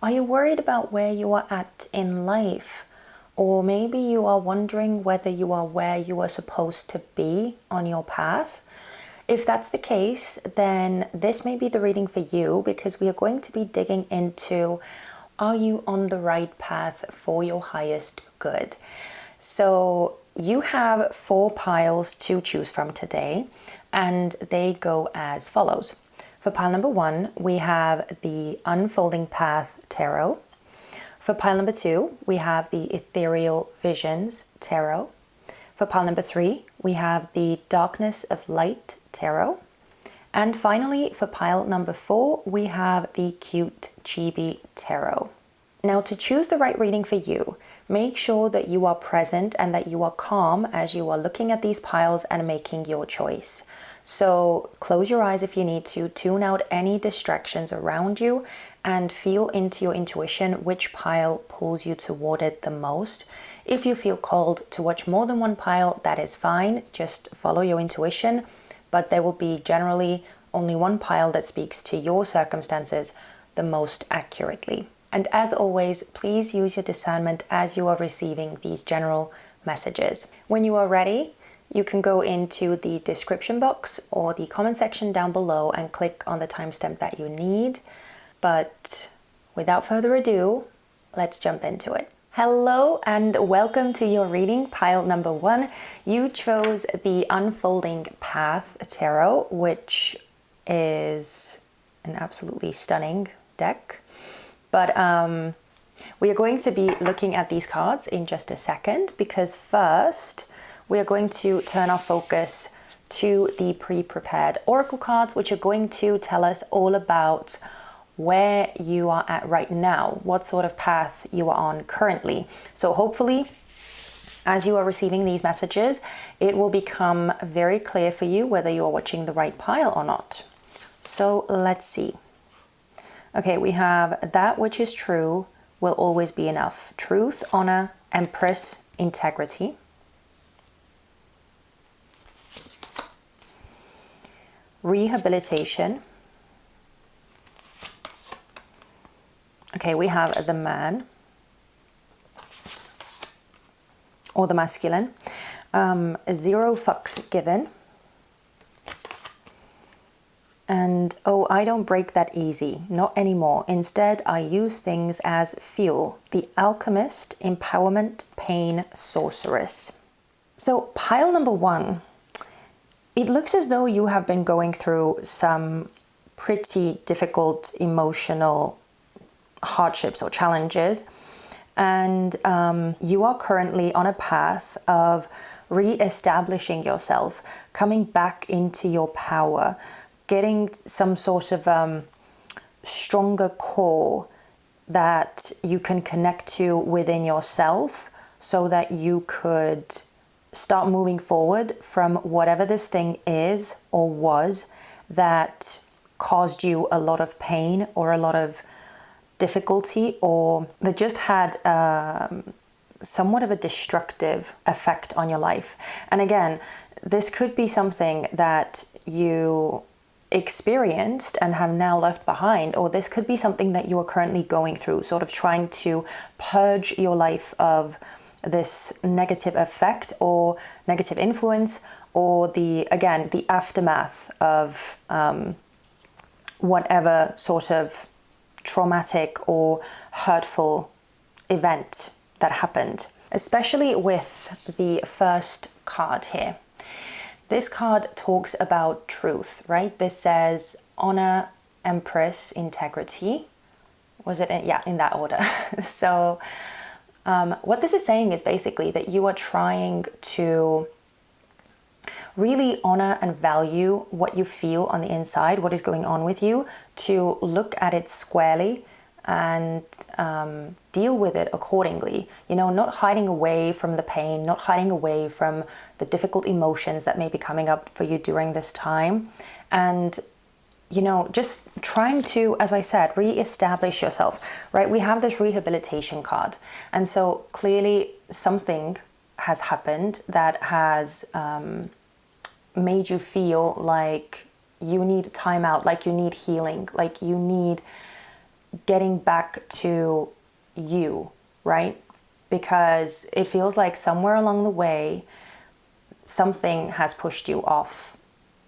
Are you worried about where you are at in life? Or maybe you are wondering whether you are where you are supposed to be on your path. If that's the case, then this may be the reading for you, because we are going to be digging into, are you on the right path for your highest good? So you have 4 piles to choose from today, and they go as follows. For pile number 1, we have the Unfolding Path Tarot. For pile number 2, we have the Ethereal Visions Tarot. For pile number 3, we have the Darkness of Light Tarot. And finally, for pile number 4, we have the Cute Chibi Tarot. Now, to choose the right reading for you, make sure that you are present and that you are calm as you are looking at these piles and making your choice. So close your eyes if you need to, tune out any distractions around you, and feel into your intuition which pile pulls you toward it the most. If you feel called to watch more than one pile, that is fine. Just follow your intuition, but there will be generally only one pile that speaks to your circumstances the most accurately. And as always, please use your discernment as you are receiving these general messages. When you are ready, you can go into the description box or the comment section down below and click on the timestamp that you need. But without further ado, let's jump into it. Hello and welcome to your reading, pile number 1. You chose the Unfolding Path Tarot, which is an absolutely stunning deck. But we are going to be looking at these cards in just a second, because first we are going to turn our focus to the pre-prepared oracle cards, which are going to tell us all about where you are at right now, what sort of path you are on currently. So hopefully, as you are receiving these messages, it will become very clear for you whether you are watching the right pile or not. So let's see. Okay, we have that which is true will always be enough. Truth, honor, Empress, integrity. Rehabilitation. Okay, we have the man, or the masculine. 0 fucks given. And, oh, I don't break that easy, not anymore. Instead, I use things as fuel. The alchemist, empowerment, pain, sorceress. So pile number 1, it looks as though you have been going through some pretty difficult emotional hardships or challenges, and you are currently on a path of re-establishing yourself, coming back into your power, getting some sort of stronger core that you can connect to within yourself, so that you could start moving forward from whatever this thing is or was that caused you a lot of pain or a lot of difficulty, or that just had somewhat of a destructive effect on your life. And again, this could be something that you experienced and have now left behind, or this could be something that you are currently going through, sort of trying to purge your life of this negative effect or negative influence, or the aftermath of whatever sort of traumatic or hurtful event that happened, especially with the first card here. This card talks about truth, right? This says honor, Empress, integrity. Was it? Yeah, in that order. So what this is saying is basically that you are trying to really honor and value what you feel on the inside, what is going on with you, to look at it squarely and deal with it accordingly. You know, not hiding away from the pain, not hiding away from the difficult emotions that may be coming up for you during this time. And, you know, just trying to, as I said, re-establish yourself, right? We have this rehabilitation card. And so clearly something has happened that has made you feel like you need time out, like you need healing, like you need getting back to you, right? Because it feels like somewhere along the way, something has pushed you off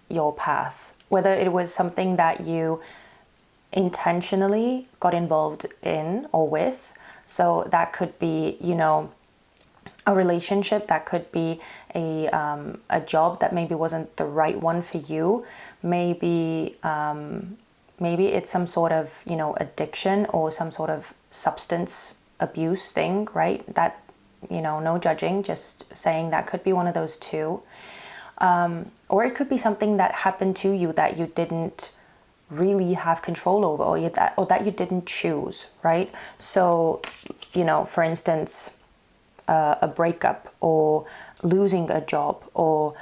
your path, whether it was something that you intentionally got involved in or with. So that could be, you know, a relationship, that could be a job that maybe wasn't the right one for you. Maybe maybe it's some sort of, you know, addiction or some sort of substance abuse thing, right? That, you know, no judging, just saying that could be one of those two. Or it could be something that happened to you that you didn't really have control over, or that you didn't choose, right? So, you know, for instance, a breakup, or losing a job, or,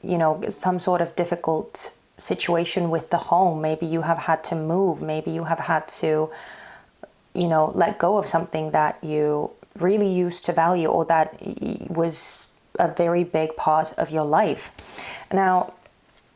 you know, some sort of difficult situation with the home. Maybe you have had to move, maybe you have had to, you know, let go of something that you really used to value, or that was a very big part of your life. Now,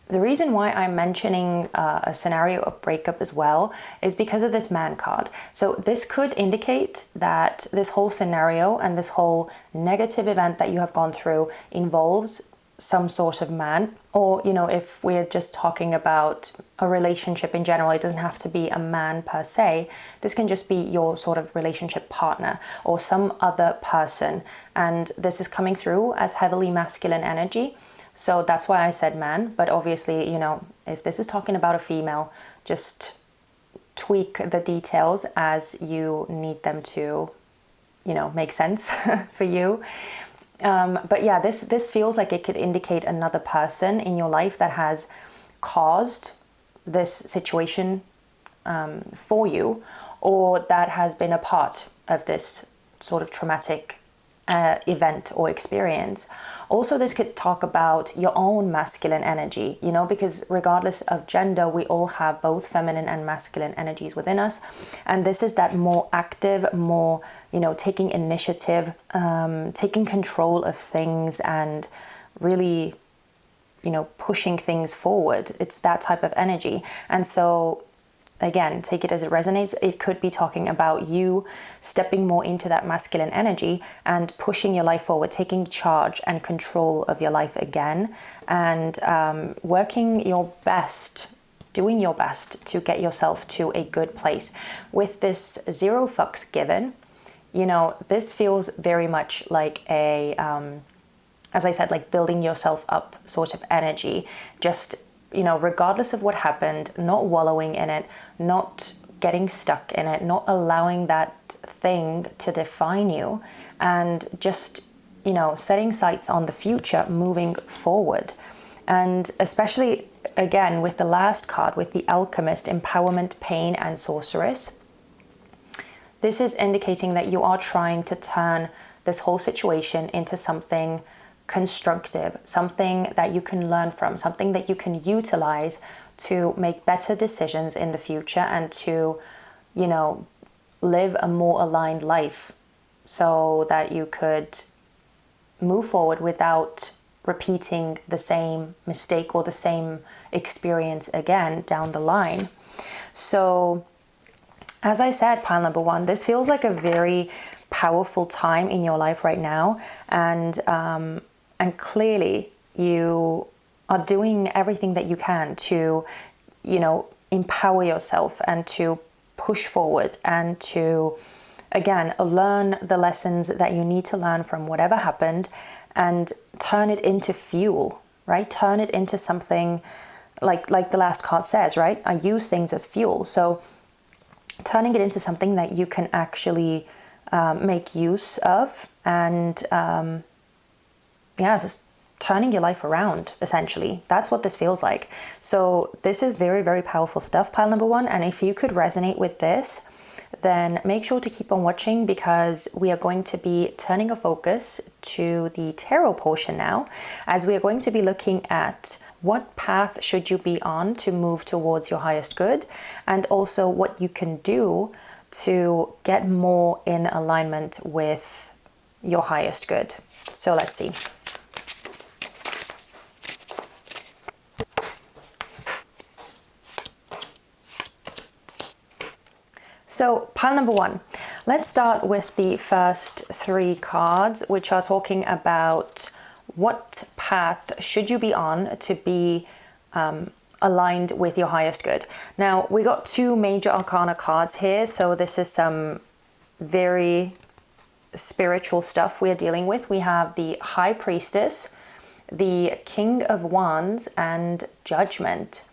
the reason why I'm mentioning a scenario of breakup as well is because of this man card. So this could indicate that this whole scenario and this whole negative event that you have gone through involves some sort of man. Or, you know, if we're just talking about a relationship in general, it doesn't have to be a man per se. This can just be your sort of relationship partner or some other person. And this is coming through as heavily masculine energy. So that's why I said man, but obviously, you know, if this is talking about a female, just tweak the details as you need them to, you know, make sense for you. But yeah, this feels like it could indicate another person in your life that has caused this situation for you, or that has been a part of this sort of traumatic event or experience. Also, this could talk about your own masculine energy, you know, because regardless of gender, we all have both feminine and masculine energies within us. And this is that more active, more, you know, taking initiative, taking control of things, and really, you know, pushing things forward. It's that type of energy. And so, again, take it as it resonates. It could be talking about you stepping more into that masculine energy and pushing your life forward, taking charge and control of your life again, and working your best, doing your best to get yourself to a good place. With this 0 fucks given, you know, this feels very much like a, as I said, like building yourself up sort of energy. Just, you know, regardless of what happened, not wallowing in it, not getting stuck in it, not allowing that thing to define you, and just, you know, setting sights on the future, moving forward. And especially, again, with the last card, with the Alchemist, Empowerment, Pain, and Sorceress, this is indicating that you are trying to turn this whole situation into something constructive, something that you can learn from, something that you can utilize to make better decisions in the future, and to, you know, live a more aligned life, so that you could move forward without repeating the same mistake or the same experience again down the line. So, as I said, pile number 1, this feels like a very powerful time in your life right now, and clearly you are doing everything that you can to, you know, empower yourself and to push forward, and to, again, learn the lessons that you need to learn from whatever happened, and turn it into fuel, right? Turn it into something like the last card says, right? I use things as fuel. So turning it into something that you can actually make use of, and just turning your life around, essentially. That's what this feels like. So this is very, very powerful stuff, pile number 1. And if you could resonate with this, then make sure to keep on watching, because we are going to be turning a focus to the tarot portion now, as we are going to be looking at what path should you be on to move towards your highest good, and also what you can do to get more in alignment with your highest good. So let's see. So pile number one, let's start with the first three cards, which are talking about what path should you be on to be aligned with your highest good. Now, we got two major arcana cards here, so this is some very spiritual stuff we're dealing with. We have the High Priestess, the King of Wands, and Judgment.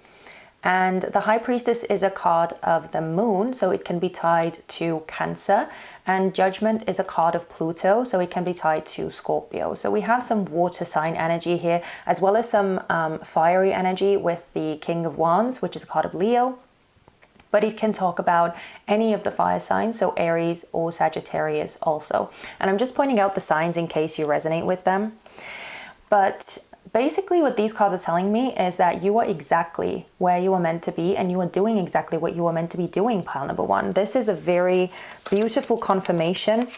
And the High Priestess is a card of the moon, so it can be tied to Cancer. And Judgment is a card of Pluto, so it can be tied to Scorpio. So we have some water sign energy here, as well as some fiery energy with the King of Wands, which is a card of Leo. But it can talk about any of the fire signs, so Aries or Sagittarius also. And I'm just pointing out the signs in case you resonate with them. But basically what these cards are telling me is that you are exactly where you are meant to be, and you are doing exactly what you are meant to be doing, pile number one. This is a very beautiful confirmation,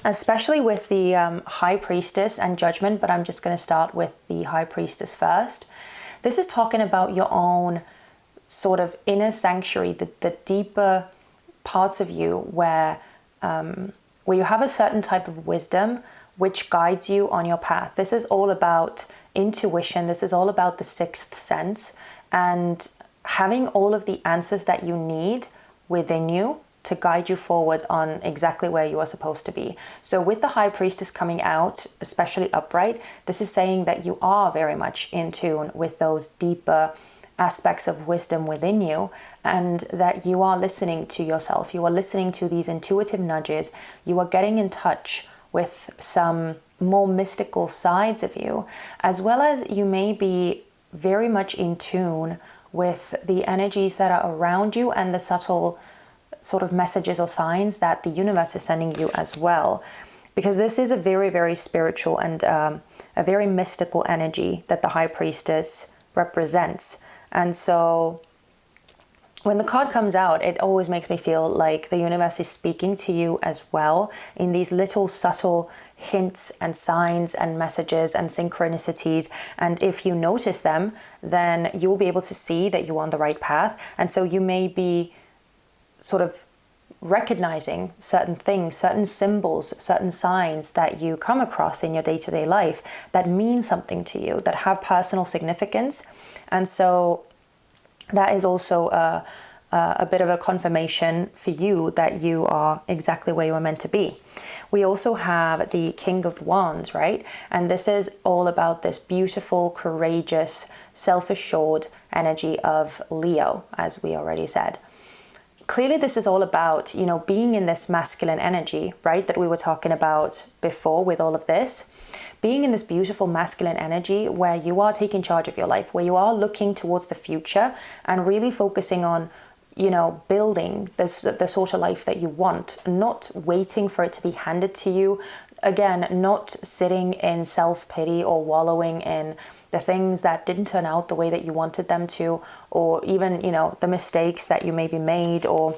especially with the High Priestess and Judgment, but I'm just going to start with the High Priestess first. This is talking about your own sort of inner sanctuary, the deeper parts of you where you have a certain type of wisdom which guides you on your path. This is all about intuition. This is all about the sixth sense and having all of the answers that you need within you to guide you forward on exactly where you are supposed to be. So with the High Priestess coming out, especially upright, this is saying that you are very much in tune with those deeper aspects of wisdom within you, and that you are listening to yourself. You are listening to these intuitive nudges. You are getting in touch with some more mystical sides of you, as well as you may be very much in tune with the energies that are around you and the subtle sort of messages or signs that the universe is sending you as well. Because this is a very, very spiritual and a very mystical energy that the High Priestess represents. And so when the card comes out, it always makes me feel like the universe is speaking to you as well in these little subtle hints and signs and messages and synchronicities. And if you notice them, then you'll be able to see that you're on the right path. And so you may be sort of recognizing certain things, certain symbols, certain signs that you come across in your day-to-day life that mean something to you, that have personal significance. And so that is also a bit of a confirmation for you that you are exactly where you are meant to be. We also have the King of Wands, right? And this is all about this beautiful, courageous, self-assured energy of Leo, as we already said. Clearly, this is all about, you know, being in this masculine energy, right, that we were talking about before with all of this. Being in this beautiful masculine energy where you are taking charge of your life, where you are looking towards the future and really focusing on, you know, building the sort of life that you want, not waiting for it to be handed to you. Again, not sitting in self-pity or wallowing in the things that didn't turn out the way that you wanted them to, or even, you know, the mistakes that you maybe made, or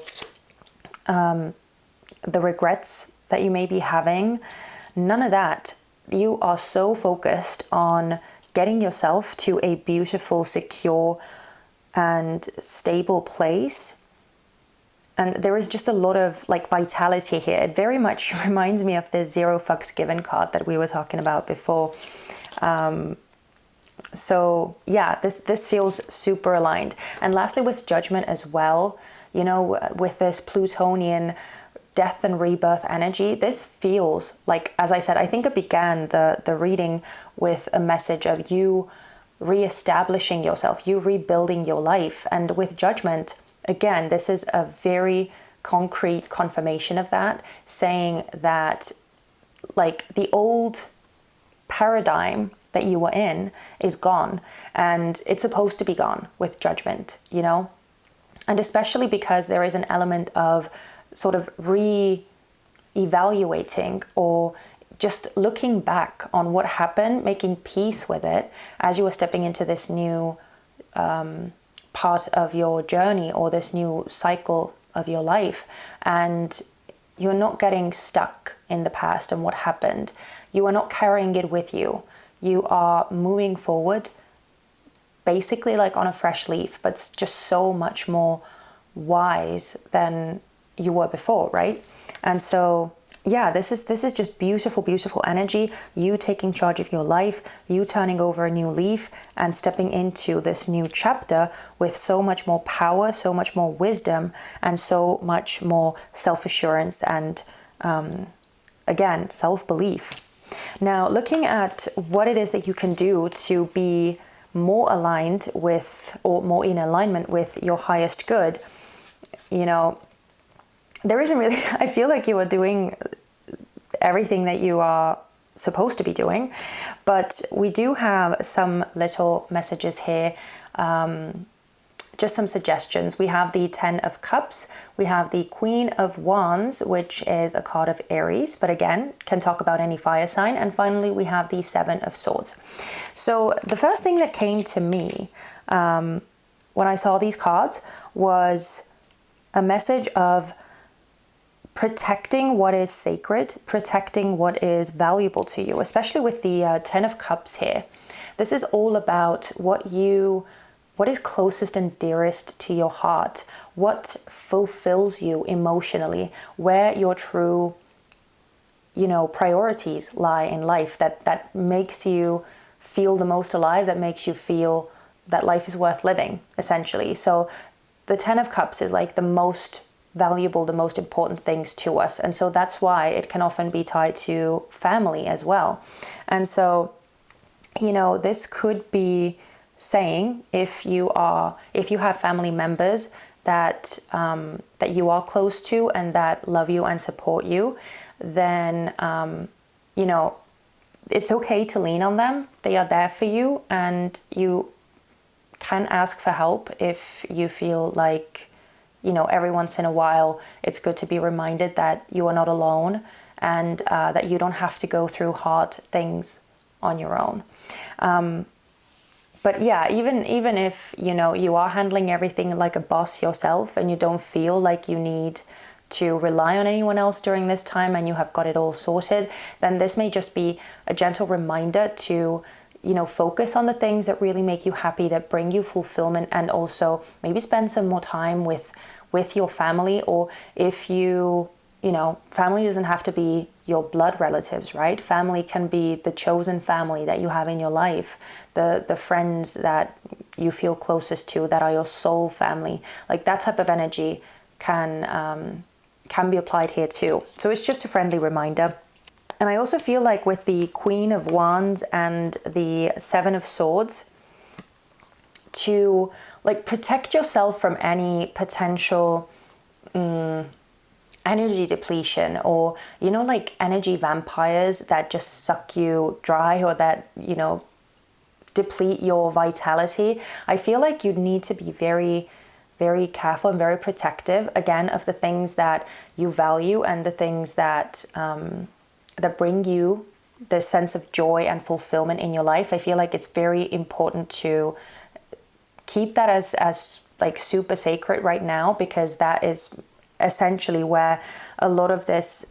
the regrets that you may be having. None of that. You are so focused on getting yourself to a beautiful, secure, and stable place. And there is just a lot of like vitality here. It very much reminds me of the Zero Fucks Given card that we were talking about before. So yeah, this feels super aligned. And lastly, with Judgment as well, you know, with this Plutonian death and rebirth energy, this feels like, as I said, I think it began the reading with a message of you reestablishing yourself, you rebuilding your life. And with Judgment, again, this is a very concrete confirmation of that, saying that like the old paradigm that you were in is gone, and it's supposed to be gone with Judgment, you know? And especially because there is an element of sort of re-evaluating or just looking back on what happened, making peace with it as you are stepping into this new part of your journey or this new cycle of your life. And you're not getting stuck in the past and what happened. You are not carrying it with you. You are moving forward basically like on a fresh leaf, but just so much more wise than you were before, right? And so yeah, this is just beautiful, beautiful energy. You taking charge of your life, you turning over a new leaf and stepping into this new chapter with so much more power, so much more wisdom, and so much more self-assurance and, again, self-belief. Now, looking at what it is that you can do to be more aligned with, or more in alignment with your highest good, you know, there isn't really, I feel like you are doing everything that you are supposed to be doing, but we do have some little messages here, just some suggestions. We have the 10 of Cups, we have the Queen of Wands, which is a card of Aries, but again, can talk about any fire sign. And finally, we have the 7 of Swords. So the first thing that came to me when I saw these cards was a message of protecting what is sacred, protecting what is valuable to you, especially with the 10 of Cups here. This is all about what is closest and dearest to your heart, what fulfills you emotionally, where your true, priorities lie in life, that makes you feel the most alive, that makes you feel that life is worth living, essentially. So the 10 of Cups is like the most valuable, the most important things to us. And so that's why it can often be tied to family as well. And so, this could be saying, if you have family members that you are close to and that love you and support you, then it's okay to lean on them. They are there for you, and you can ask for help if you feel like, every once in a while it's good to be reminded that you are not alone, and that you don't have to go through hard things on your own. But yeah, even if, you are handling everything like a boss yourself and you don't feel like you need to rely on anyone else during this time and you have got it all sorted, then this may just be a gentle reminder to, focus on the things that really make you happy, that bring you fulfillment, and also maybe spend some more time with your family. Or if family doesn't have to be your blood relatives, right? Family can be the chosen family that you have in your life, the friends that you feel closest to, that are your soul family. Like that type of energy can be applied here too. So it's just a friendly reminder. And I also feel like with the Queen of Wands and the 7 of Swords, to protect yourself from any potential energy depletion, or energy vampires that just suck you dry, or that deplete your vitality. I feel like you need to be very, very careful and very protective, again, of the things that you value and the things that that bring you the sense of joy and fulfillment in your life. I feel like it's very important to keep that as super sacred right now, because that is essentially where a lot of this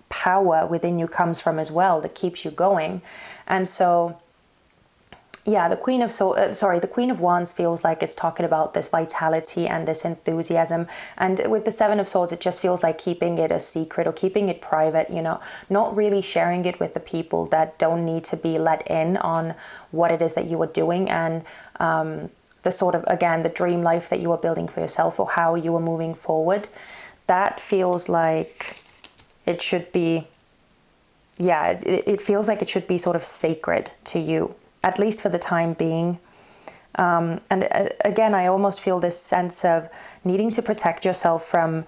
power within you comes from as well, that keeps you going. And so yeah, the Queen of Wands feels like it's talking about this vitality and this enthusiasm. And with the 7 of Swords, it just feels like keeping it a secret or keeping it private, not really sharing it with the people that don't need to be let in on what it is that you are doing, and the sort of, again, the dream life that you are building for yourself, or how you are moving forward. That feels like it should be, it feels like it should be sort of sacred to you, at least for the time being. And again, I almost feel this sense of needing to protect yourself from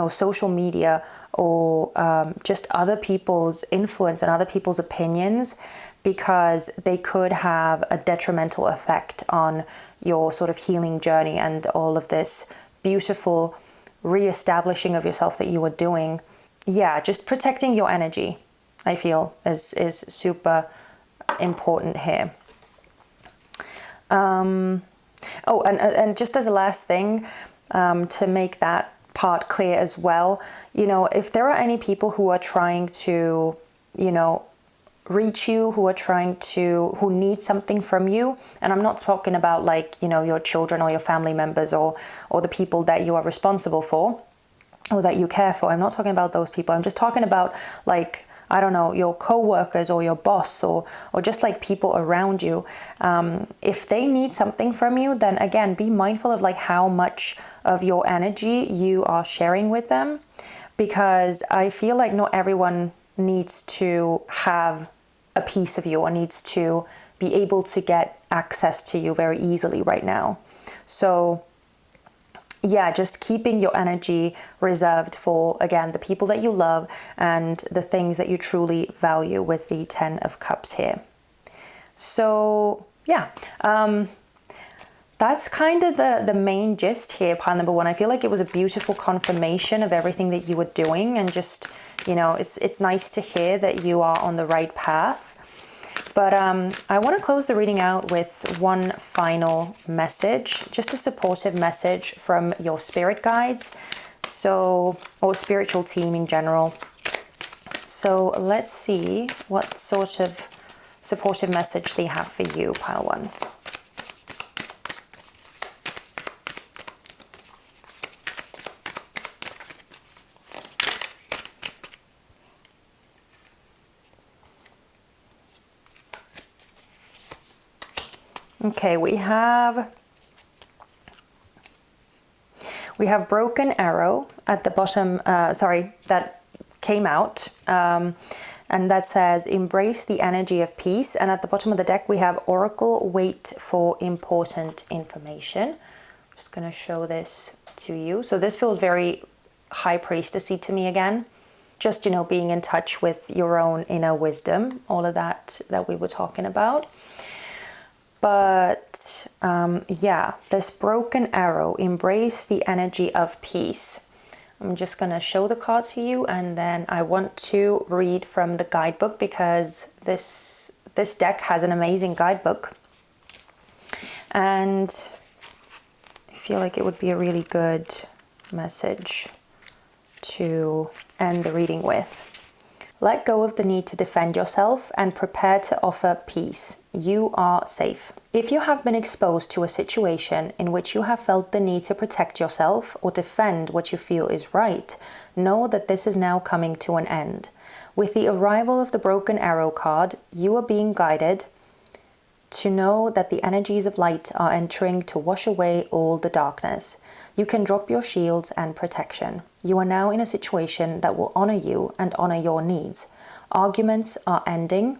social media, or just other people's influence and other people's opinions, because they could have a detrimental effect on your sort of healing journey and all of this beautiful reestablishing of yourself that you are doing. Yeah, just protecting your energy, I feel, is super important here. And just as a last thing, to make that part clear as well, if there are any people who are trying to, reach you, who need something from you, and I'm not talking about your children or your family members or the people that you are responsible for, or that you care for. I'm not talking about those people. I'm just talking about, like, I don't know, your co-workers or your boss, or just like people around you. If they need something from you, then again, be mindful of like how much of your energy you are sharing with them, because I feel like not everyone needs to have a piece of you or needs to be able to get access to you very easily right now. So yeah, just keeping your energy reserved for, again, the people that you love and the things that you truly value with the 10 of Cups here. So yeah, that's kind of the main gist here, pile number one. I feel like it was a beautiful confirmation of everything that you were doing, and just, you know, it's nice to hear that you are on the right path. But I want to close the reading out with one final message, just a supportive message from your spirit guides, or spiritual team in general. So let's see what sort of supportive message they have for you, pile one. Okay, we have broken arrow at the bottom, that came out, and that says embrace the energy of peace. And at the bottom of the deck we have oracle, wait for important information. I'm just going to show this to you. So this feels very high priestessy to me again. Just, you know, being in touch with your own inner wisdom, all of that we were talking about. But yeah, this broken arrow, embrace the energy of peace. I'm just going to show the card to you, and then I want to read from the guidebook, because this deck has an amazing guidebook. And I feel like it would be a really good message to end the reading with. Let go of the need to defend yourself and prepare to offer peace. You are safe. If you have been exposed to a situation in which you have felt the need to protect yourself or defend what you feel is right, know that this is now coming to an end. With the arrival of the broken arrow card, you are being guided to know that the energies of light are entering to wash away all the darkness. You can drop your shields and protection. You are now in a situation that will honor you and honor your needs. Arguments are ending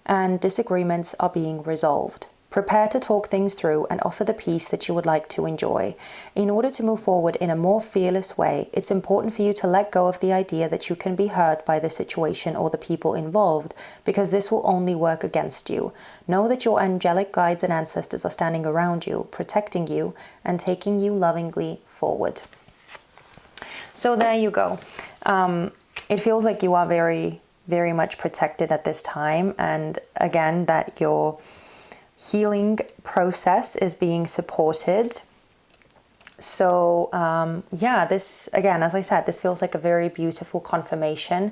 and disagreements are being resolved. Prepare to talk things through and offer the peace that you would like to enjoy. In order to move forward in a more fearless way, it's important for you to let go of the idea that you can be hurt by the situation or the people involved, because this will only work against you. Know that your angelic guides and ancestors are standing around you, protecting you, and taking you lovingly forward. So there you go. It feels like you are very, very much protected at this time. And again, that your healing process is being supported. So yeah, this, again, as I said, this feels like a very beautiful confirmation.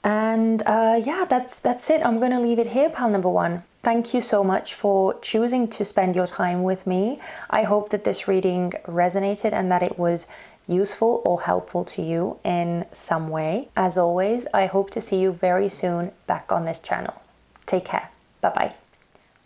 And yeah, that's it. I'm going to leave it here, pal number one. Thank you so much for choosing to spend your time with me. I hope that this reading resonated and that it was useful or helpful to you in some way. As always, I hope to see you very soon back on this channel. Take care. Bye-bye.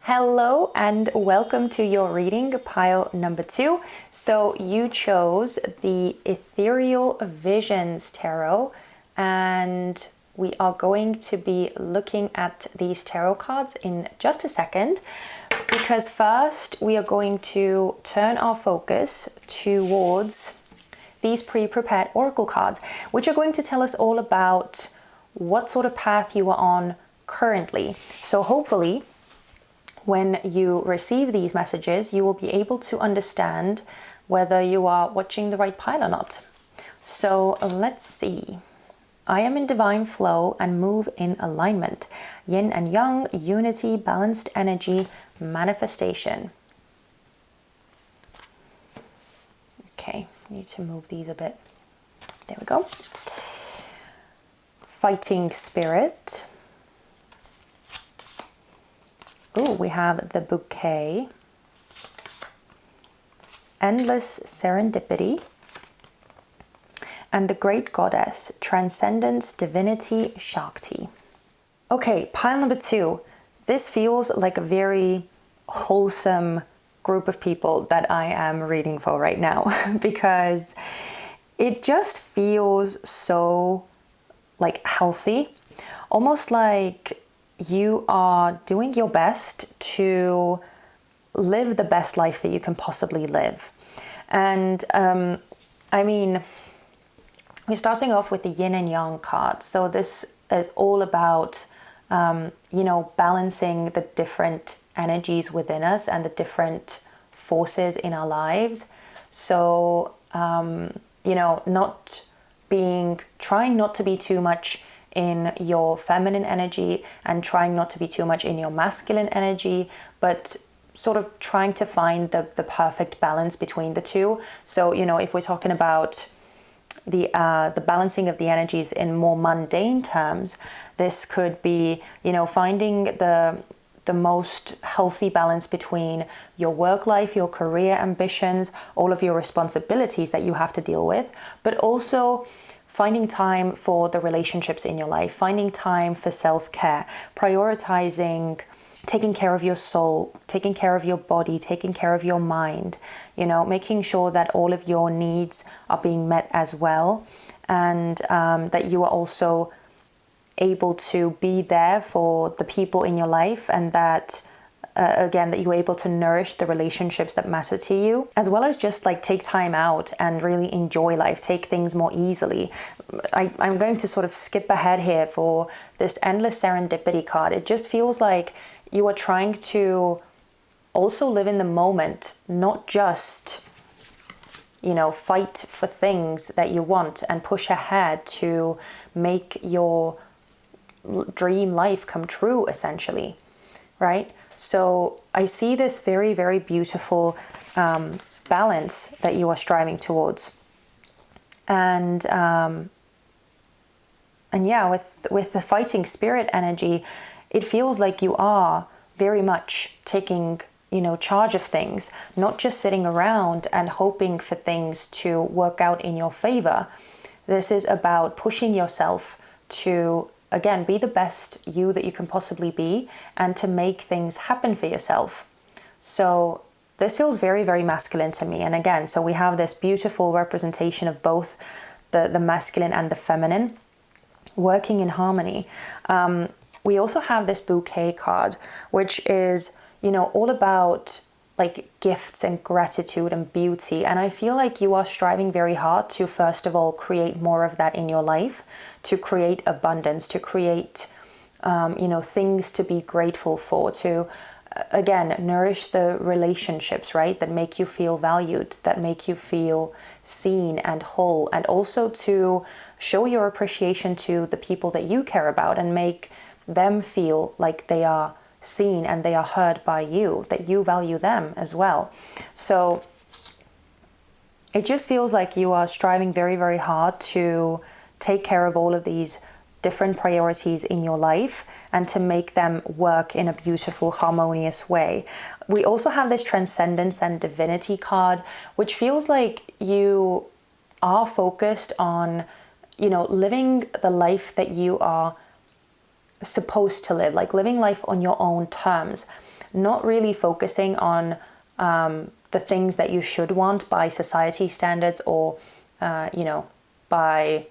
Hello and welcome to your reading, pile number 2. So you chose the Ethereal Visions Tarot, and we are going to be looking at these tarot cards in just a second, because first we are going to turn our focus towards these pre-prepared oracle cards, which are going to tell us all about what sort of path you are on currently. So hopefully, when you receive these messages, you will be able to understand whether you are watching the right pile or not. So let's see. I am in divine flow and move in alignment. Yin and yang, unity, balanced energy, manifestation. Okay, need to move these a bit. There we go. Fighting spirit. Oh, we have the bouquet. Endless serendipity. and the great goddess, transcendence, divinity, Shakti. Okay, pile number 2. This feels like a very wholesome group of people that I am reading for right now because it just feels so like healthy, almost like you are doing your best to live the best life that you can possibly live. And I mean, we're starting off with the yin and yang card. So this is all about, balancing the different energies within us and the different forces in our lives. So, trying not to be too much in your feminine energy and trying not to be too much in your masculine energy, but sort of trying to find the perfect balance between the two. So, if we're talking about the balancing of the energies in more mundane terms, this could be, finding the most healthy balance between your work life, your career ambitions, all of your responsibilities that you have to deal with, but also finding time for the relationships in your life, finding time for self-care, prioritizing taking care of your soul, taking care of your body, taking care of your mind, making sure that all of your needs are being met as well, and that you are also able to be there for the people in your life, and that that you're able to nourish the relationships that matter to you, as well as just like take time out and really enjoy life, take things more easily. I'm going to sort of skip ahead here for this endless serendipity card. It just feels like you are trying to also live in the moment, not just, fight for things that you want and push ahead to make your dream life come true, essentially, right? So I see this very, very beautiful balance that you are striving towards. And with the fighting spirit energy, it feels like you are very much taking, charge of things, not just sitting around and hoping for things to work out in your favor. This is about pushing yourself to, again, be the best you that you can possibly be and to make things happen for yourself. So this feels very, very masculine to me. And again, so we have this beautiful representation of both the masculine and the feminine working in harmony. We also have this bouquet card, which is, all about like gifts and gratitude and beauty. And I feel like you are striving very hard to, first of all, create more of that in your life, to create abundance, to create, things to be grateful for, to, again, nourish the relationships, right, that make you feel valued, that make you feel seen and whole, and also to show your appreciation to the people that you care about and make them feel like they are seen and they are heard by you, that you value them as well. So it just feels like you are striving very, very hard to take care of all of these different priorities in your life and to make them work in a beautiful, harmonious way. We also have this transcendence and divinity card, which feels like you are focused on, living the life that you are supposed to live, like living life on your own terms, not really focusing on the things that you should want by society standards or, by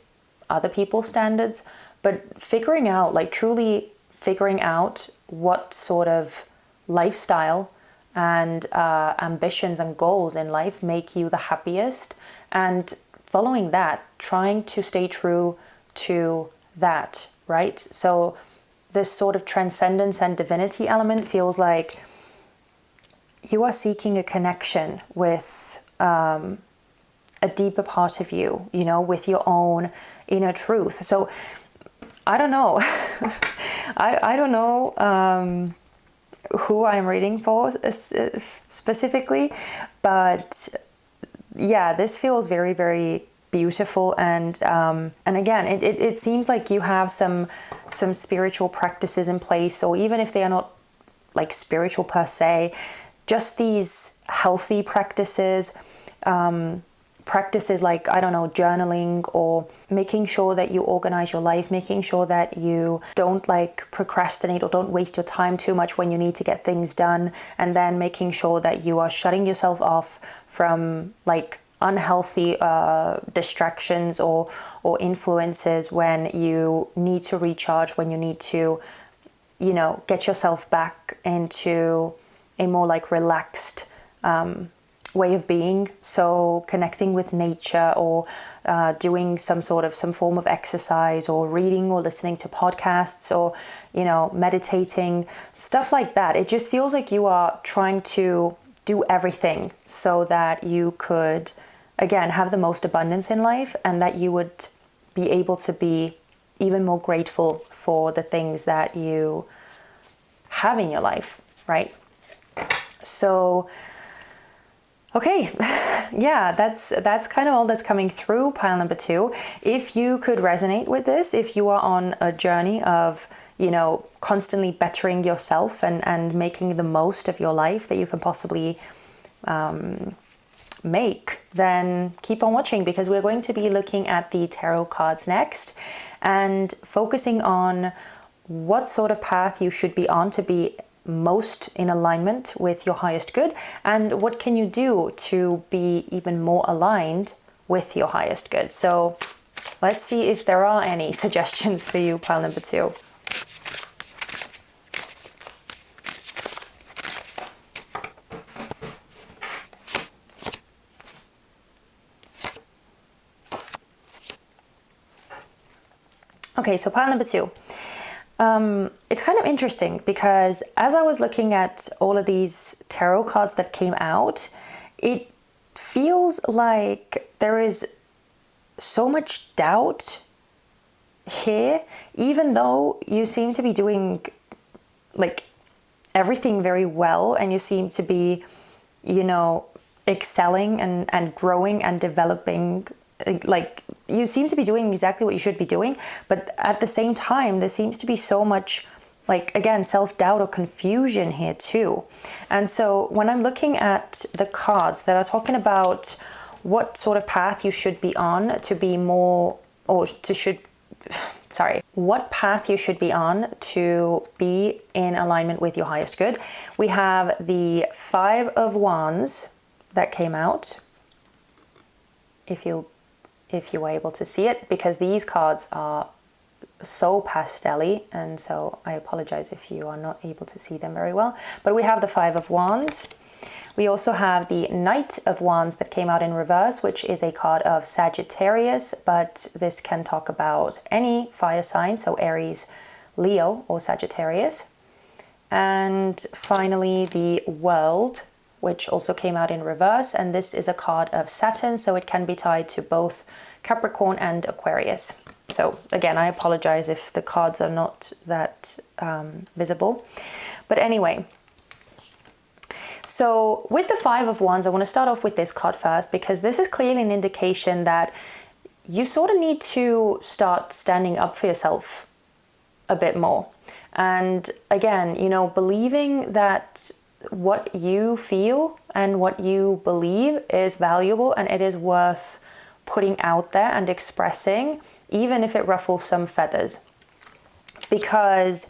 other people's standards, but figuring out, like truly figuring out what sort of lifestyle and ambitions and goals in life make you the happiest, and following that, trying to stay true to that, right? So this sort of transcendence and divinity element feels like you are seeking a connection with a deeper part of you, with your own inner truth. So I don't know. I don't know who I'm reading for specifically, but yeah, this feels very, very beautiful. And again, it seems like you have some spiritual practices in place, or even if they are not like spiritual per se, just these healthy practices, practices like, I don't know, journaling, or making sure that you organize your life, making sure that you don't like procrastinate or don't waste your time too much when you need to get things done, and then making sure that you are shutting yourself off from like unhealthy distractions or influences when you need to recharge, when you need to, you know, get yourself back into a more like relaxed way of being. So connecting with nature, or doing some form of exercise, or reading or listening to podcasts, or, you know, meditating, stuff like that. It just feels like you are trying to do everything so that you could, again, have the most abundance in life, and that you would be able to be even more grateful for the things that you have in your life, right? So okay, yeah, that's kind of all that's coming through pile number 2. If you could resonate with this, if you are on a journey of, you know, constantly bettering yourself and making the most of your life that you can possibly make, then keep on watching, because we're going to be looking at the tarot cards next and focusing on what sort of path you should be on to be most in alignment with your highest good, and what can you do to be even more aligned with your highest good. So let's see if there are any suggestions for you, pile number 2. Okay, so pile number 2. It's kind of interesting, because as I was looking at all of these tarot cards that came out, it feels like there is so much doubt here, even though you seem to be doing like everything very well, and you seem to be, you know, excelling and growing and developing. Like, you seem to be doing exactly what you should be doing, but at the same time there seems to be so much, like, again, self-doubt or confusion here too. And so when I'm looking at the cards that are talking about what sort of path you should be on to be more, or to should sorry, what path you should be on to be in alignment with your highest good, we have the 5 of Wands that came out, if you were able to see it, because these cards are so pastel-y, and so I apologize if you are not able to see them very well. But we have the 5 of Wands. We also have the Knight of Wands that came out in reverse, which is a card of Sagittarius, but this can talk about any fire sign, so Aries, Leo, or Sagittarius. And finally, the World, which also came out in reverse, and this is a card of Saturn, so it can be tied to both Capricorn and Aquarius. So again, I apologize if the cards are not that visible. But anyway, so with the 5 of Wands, I want to start off with this card first, because this is clearly an indication that you sort of need to start standing up for yourself a bit more. And again, you know, believing that what you feel and what you believe is valuable, and it is worth putting out there and expressing, even if it ruffles some feathers. Because,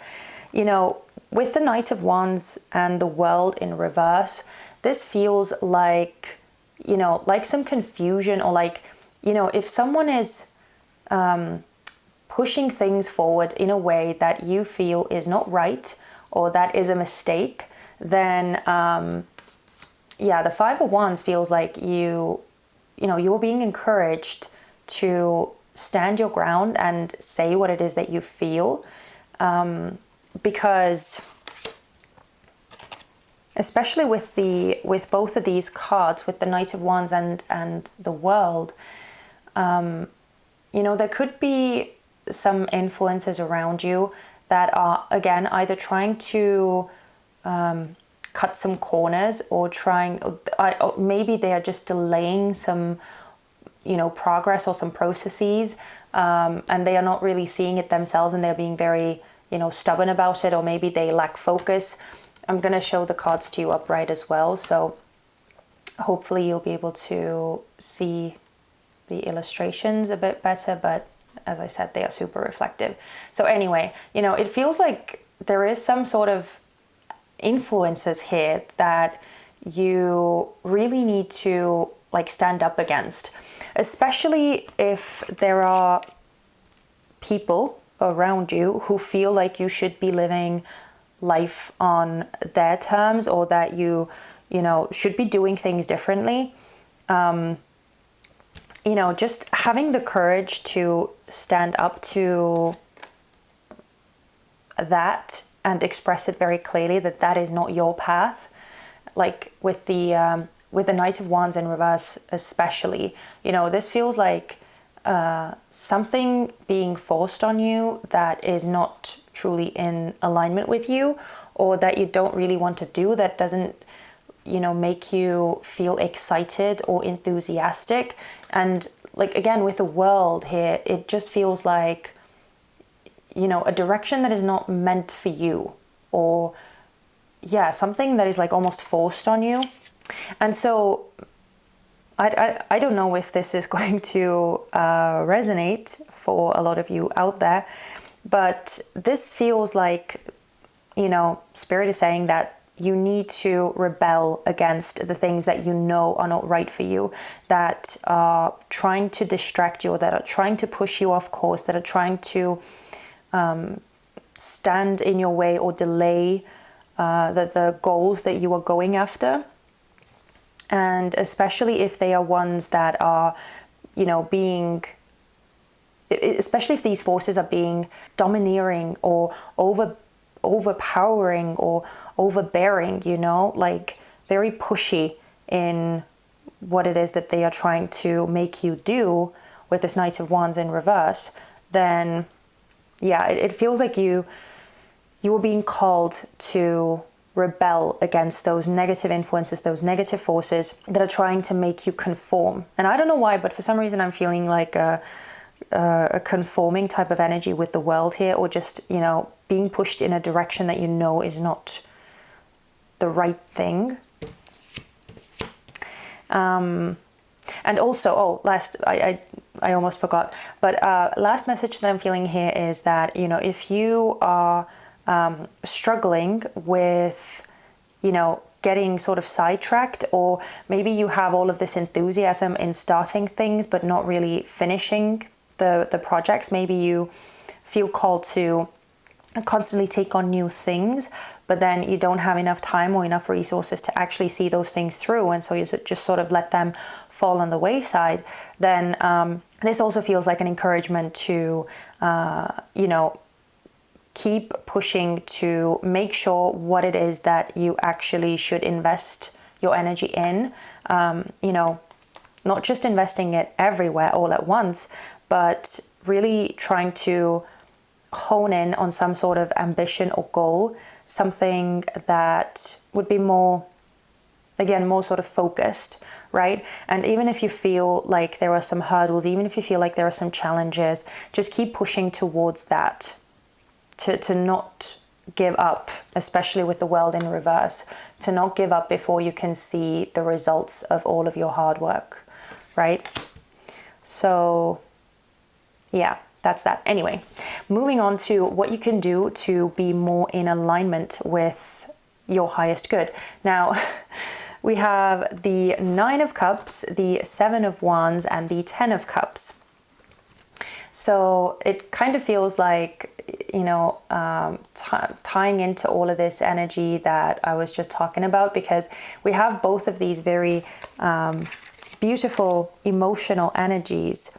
you know, with the Knight of Wands and the World in reverse, this feels like, you know, like some confusion, or like, you know, if someone is pushing things forward in a way that you feel is not right, or that is a mistake, then yeah, the 5 of Wands feels like you know, you're being encouraged to stand your ground and say what it is that you feel, because especially with both of these cards, with the Knight of Wands and the World, you know, there could be some influences around you that are, again, either trying to cut some corners, or maybe they are just delaying some, you know, progress or some processes, and they are not really seeing it themselves, and they're being very, you know, stubborn about it, or maybe they lack focus. I'm going to show the cards to you upright as well, so hopefully you'll be able to see the illustrations a bit better, but as I said, they are super reflective. So anyway, you know, it feels like there is some sort of influences here that you really need to like stand up against, especially if there are people around you who feel like you should be living life on their terms, or that you know, should be doing things differently. You know, just having the courage to stand up to that and express it very clearly that that is not your path. Like with the Knight of Wands in reverse especially, you know, this feels like something being forced on you that is not truly in alignment with you, or that you don't really want to do, that doesn't, you know, make you feel excited or enthusiastic. And like, again, with the World here, it just feels like, you know, a direction that is not meant for you, or yeah, something that is like almost forced on you. And so I don't know if this is going to resonate for a lot of you out there, but this feels like, you know, Spirit is saying that you need to rebel against the things that you know are not right for you, that are trying to distract you, that are trying to push you off course, that are trying to stand in your way or delay the goals that you are going after. And especially if they are ones that are, you know, being, especially if these forces are being domineering or overpowering or overbearing, you know, like very pushy in what it is that they are trying to make you do with this Knight of Wands in reverse, then yeah, it feels like you are being called to rebel against those negative influences, those negative forces that are trying to make you conform. And I don't know why, but for some reason I'm feeling like a conforming type of energy with the World here, or just, you know, being pushed in a direction that you know is not the right thing. And also, I almost forgot, but last message that I'm feeling here is that, you know, if you are struggling with, you know, getting sort of sidetracked, or maybe you have all of this enthusiasm in starting things but not really finishing the projects, maybe you feel called to constantly take on new things, but then you don't have enough time or enough resources to actually see those things through, and so you just sort of let them fall on the wayside, then this also feels like an encouragement to, you know, keep pushing to make sure what it is that you actually should invest your energy in, you know, not just investing it everywhere all at once, but really trying to hone in on some sort of ambition or goal, something that would be more, again, more sort of focused, right? And even if you feel like there are some hurdles, even if you feel like there are some challenges, just keep pushing towards that, to not give up, especially with the World in reverse, to not give up before you can see the results of all of your hard work, right? So yeah, that's that. Anyway, moving on to what you can do to be more in alignment with your highest good. Now, we have the 9 of Cups, the 7 of Wands, and the 10 of Cups. So it kind of feels like, you know, tying into all of this energy that I was just talking about, because we have both of these very beautiful emotional energies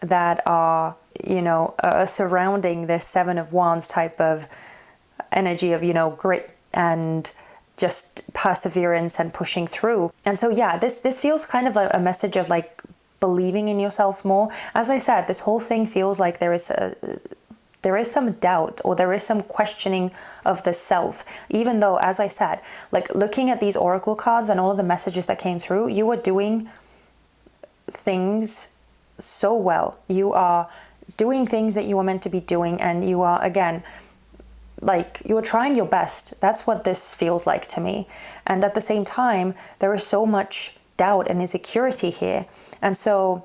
that are, you know, surrounding this 7 of Wands type of energy of, you know, grit and just perseverance and pushing through. And so, yeah, this feels kind of like a message of like believing in yourself more. As I said, this whole thing feels like there is some doubt, or there is some questioning of the self, even though, as I said, like looking at these oracle cards and all of the messages that came through, you are doing things so well. You are doing things that you are meant to be doing, and you are, again, like, you are trying your best. That's what this feels like to me. And at the same time, there is so much doubt and insecurity here. And so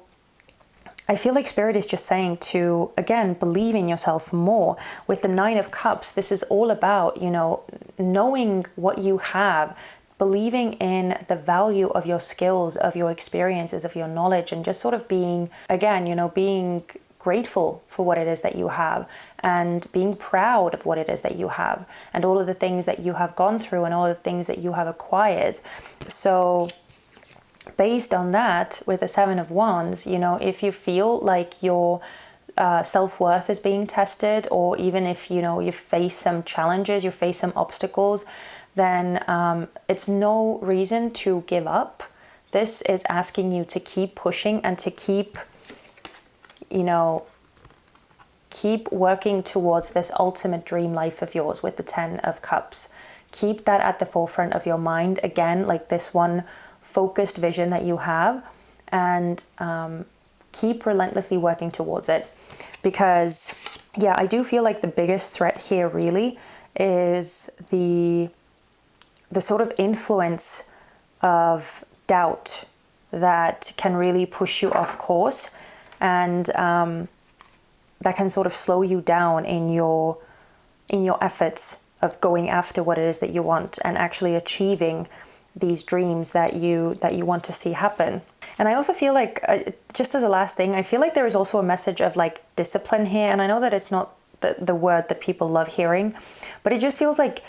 I feel like Spirit is just saying to, again, believe in yourself more. With the Nine of Cups, this is all about, you know, knowing what you have, believing in the value of your skills, of your experiences, of your knowledge, and just sort of being, again, you know, being grateful for what it is that you have, and being proud of what it is that you have, and all of the things that you have gone through, and all of the things that you have acquired. So based on that, with the Seven of Wands, you know, if you feel like your self-worth is being tested, or even if, you know, you face some challenges, you face some obstacles, then it's no reason to give up. This is asking you to keep pushing and to keep, you know, keep working towards this ultimate dream life of yours with the Ten of Cups. Keep that at the forefront of your mind. Again, like this one focused vision that you have, and keep relentlessly working towards it. Because, yeah, I do feel like the biggest threat here really is the sort of influence of doubt that can really push you off course, and that can sort of slow you down in your efforts of going after what it is that you want and actually achieving these dreams that you want to see happen. And I also feel like, just as a last thing, I feel like there is also a message of like discipline here. And I know that it's not the word that people love hearing, but it just feels like,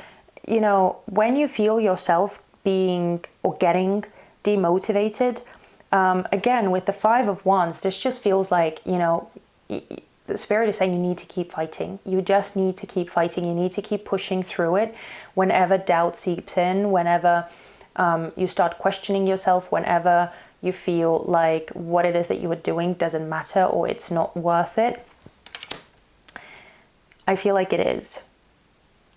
you know, when you feel yourself being or getting demotivated, again, with the Five of Wands, this just feels like, you know, the Spirit is saying you need to keep fighting. You just need to keep fighting. You need to keep pushing through it. Whenever doubt seeps in, whenever you start questioning yourself, whenever you feel like what it is that you are doing doesn't matter or it's not worth it, I feel like it is.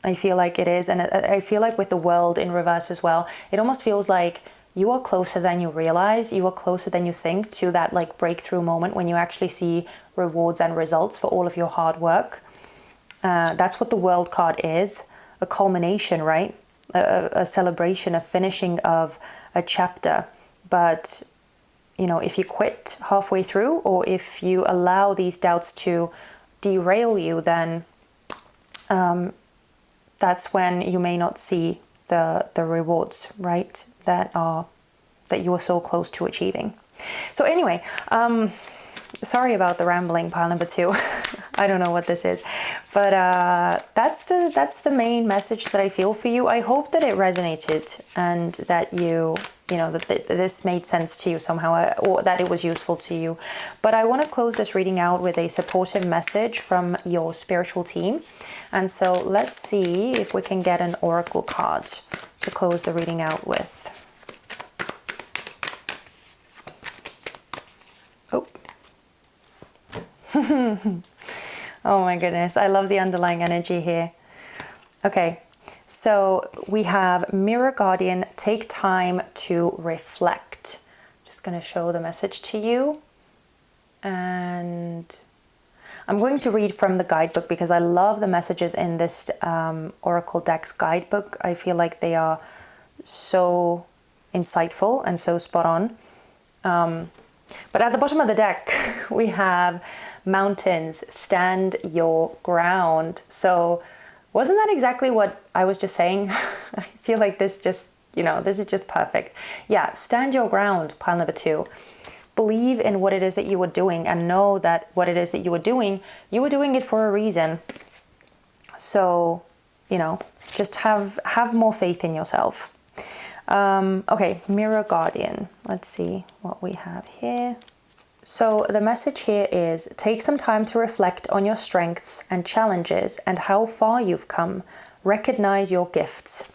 I feel like it is. And I feel like with the World in reverse as well, it almost feels like you are closer than you realize. You are closer than you think to that like breakthrough moment when you actually see rewards and results for all of your hard work. That's what the World card is. A culmination, right? A celebration, a finishing of a chapter. But, you know, if you quit halfway through, or if you allow these doubts to derail you, then that's when you may not see the rewards, right? That you are so close to achieving. So anyway, sorry about the rambling, pile number 2. I don't know what this is, but that's the main message that I feel for you. I hope that it resonated and that you know, that this made sense to you somehow, or that it was useful to you. But I want to close this reading out with a supportive message from your spiritual team. And so let's see if we can get an oracle card to close the reading out with. Oh. Oh my goodness, I love the underlying energy here. Okay, so we have Mirror Guardian, take time to reflect. Just going to show the message to you. And I'm going to read from the guidebook because I love the messages in this Oracle Deck's guidebook. I feel like they are so insightful and so spot on. But at the bottom of the deck, we have mountains, stand your ground. So wasn't that exactly what I was just saying? I feel like this just, you know, this is just perfect. Yeah, stand your ground, pile number 2. Believe in what it is that you are doing and know that what it is that you are doing it for a reason. So, you know, just have more faith in yourself. Okay, Mirror Guardian. Let's see what we have here. So the message here is, take some time to reflect on your strengths and challenges and how far you've come. Recognize your gifts.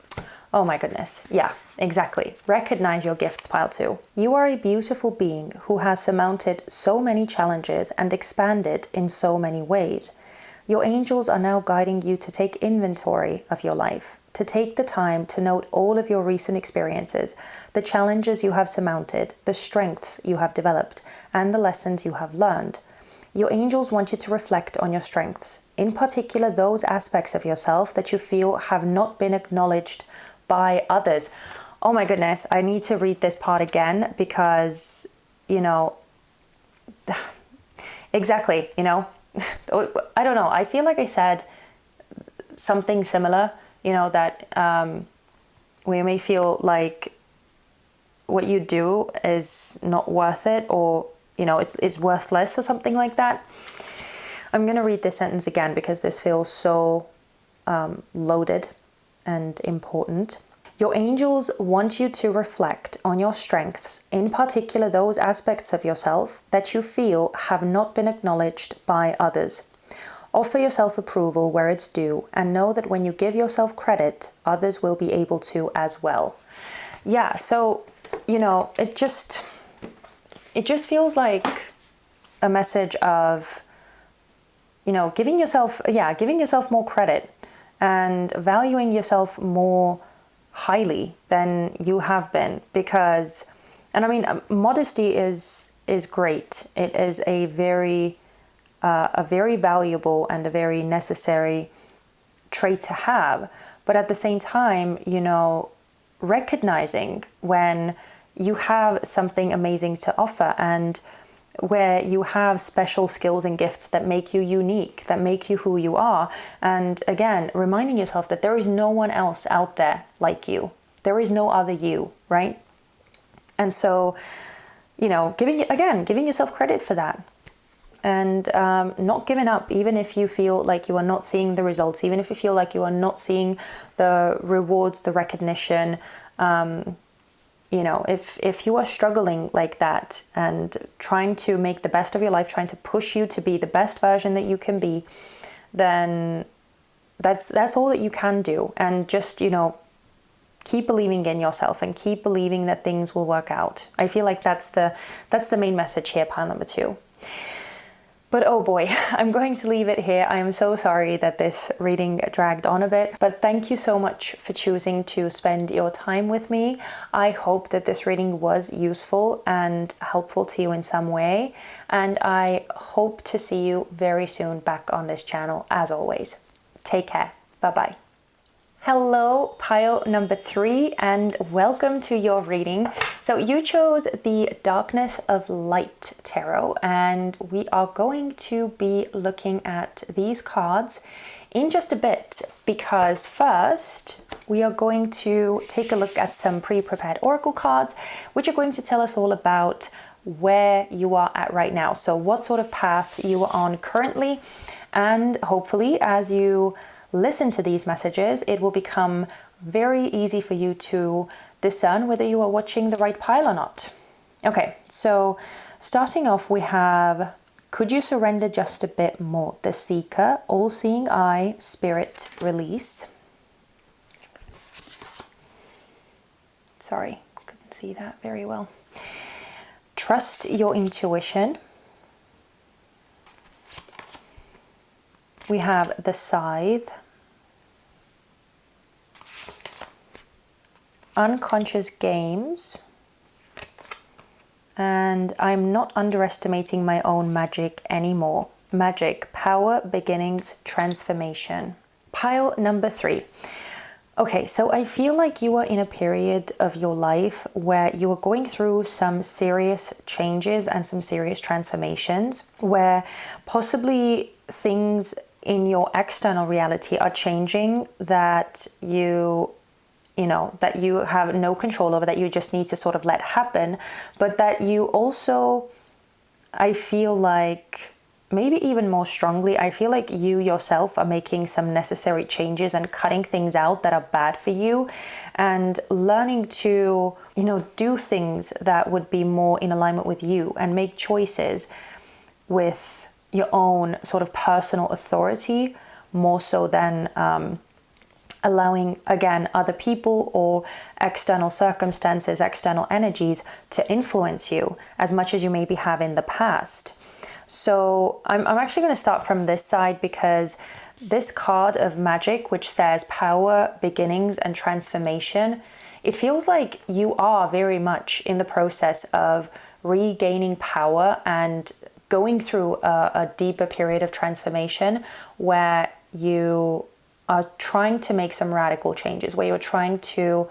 Oh my goodness. Yeah, exactly. Recognize your gifts, pile 2. You are a beautiful being who has surmounted so many challenges and expanded in so many ways. Your angels are now guiding you to take inventory of your life, to take the time to note all of your recent experiences, the challenges you have surmounted, the strengths you have developed, and the lessons you have learned. Your angels want you to reflect on your strengths, in particular those aspects of yourself that you feel have not been acknowledged by others. Oh my goodness, I need to read this part again because, you know, exactly, you know, I don't know. I feel like I said something similar, you know, that we may feel like what you do is not worth it, or, you know, it's worthless or something like that. I'm going to read this sentence again because this feels so loaded and important. Your angels want you to reflect on your strengths, in particular those aspects of yourself that you feel have not been acknowledged by others. Offer yourself approval where it's due, and know that when you give yourself credit, others will be able to as well. Yeah, so, you know, it just feels like a message of, you know, giving yourself more credit and valuing yourself more highly than you have been, because, and I mean, modesty is great. It is a very valuable and a very necessary trait to have. But at the same time, you know, recognizing when you have something amazing to offer and where you have special skills and gifts that make you unique, that make you who you are. And again, reminding yourself that there is no one else out there like you. There is no other you, right? And so, you know, giving yourself credit for that. And not giving up, even if you feel like you are not seeing the results, even if you feel like you are not seeing the rewards, the recognition. You know, if you are struggling like that and trying to make the best of your life, trying to push you to be the best version that you can be, then that's all that you can do. And just, you know, keep believing in yourself and keep believing that things will work out. I feel like that's the main message here, pile number 2. But oh boy, I'm going to leave it here. I am so sorry that this reading dragged on a bit, but thank you so much for choosing to spend your time with me. I hope that this reading was useful and helpful to you in some way, and I hope to see you very soon back on this channel as always. Take care. Bye-bye. Hello, pile number 3, and welcome to your reading. So you chose the Darkness of Light Tarot, and we are going to be looking at these cards in just a bit, because first we are going to take a look at some pre-prepared oracle cards, which are going to tell us all about where you are at right now. So what sort of path you are on currently, and hopefully as you listen to these messages, it will become very easy for you to discern whether you are watching the right pile or not. Okay, so starting off, we have, could you surrender just a bit more? The Seeker, All-Seeing Eye, Spirit, Release. Sorry, couldn't see that very well. Trust your intuition. We have the Scythe. Unconscious Games, and I'm not underestimating my own magic anymore. Magic, Power, Beginnings, Transformation. Pile number 3. Okay, so I feel like you are in a period of your life where you are going through some serious changes and some serious transformations, where possibly things in your external reality are changing that you have no control over, that you just need to sort of let happen, but that you also, I feel like, maybe even more strongly, I feel like you yourself are making some necessary changes and cutting things out that are bad for you, and learning to, you know, do things that would be more in alignment with you and make choices with your own sort of personal authority, more so than allowing, again, other people or external circumstances, external energies to influence you as much as you maybe have in the past. So I'm actually going to start from this side, because this card of Magic, which says Power, Beginnings, and Transformation, it feels like you are very much in the process of regaining power and going through a deeper period of transformation, where you are trying to make some radical changes, where you're trying to,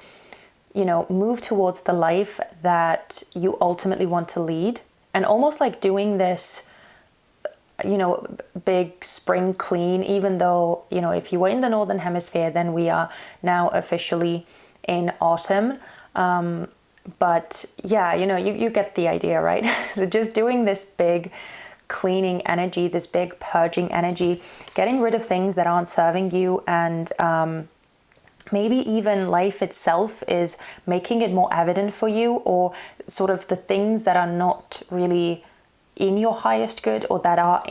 you know, move towards the life that you ultimately want to lead, and almost like doing this big spring clean, even though, if you were in the Northern Hemisphere, then we are now officially in autumn. But yeah, you get the idea, right? So just doing this big cleaning energy, this big purging energy, getting rid of things that aren't serving you, and maybe even life itself is making it more evident for you, or sort of the things that are not really in your highest good, or that are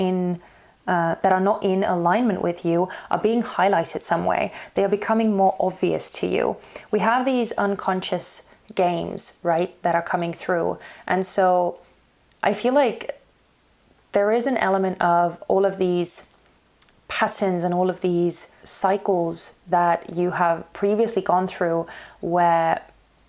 not in alignment with you, are being highlighted some way. They are becoming more obvious to you. We have these unconscious games, right, that are coming through. And so I feel like there is an element of all of these patterns and all of these cycles that you have previously gone through, where,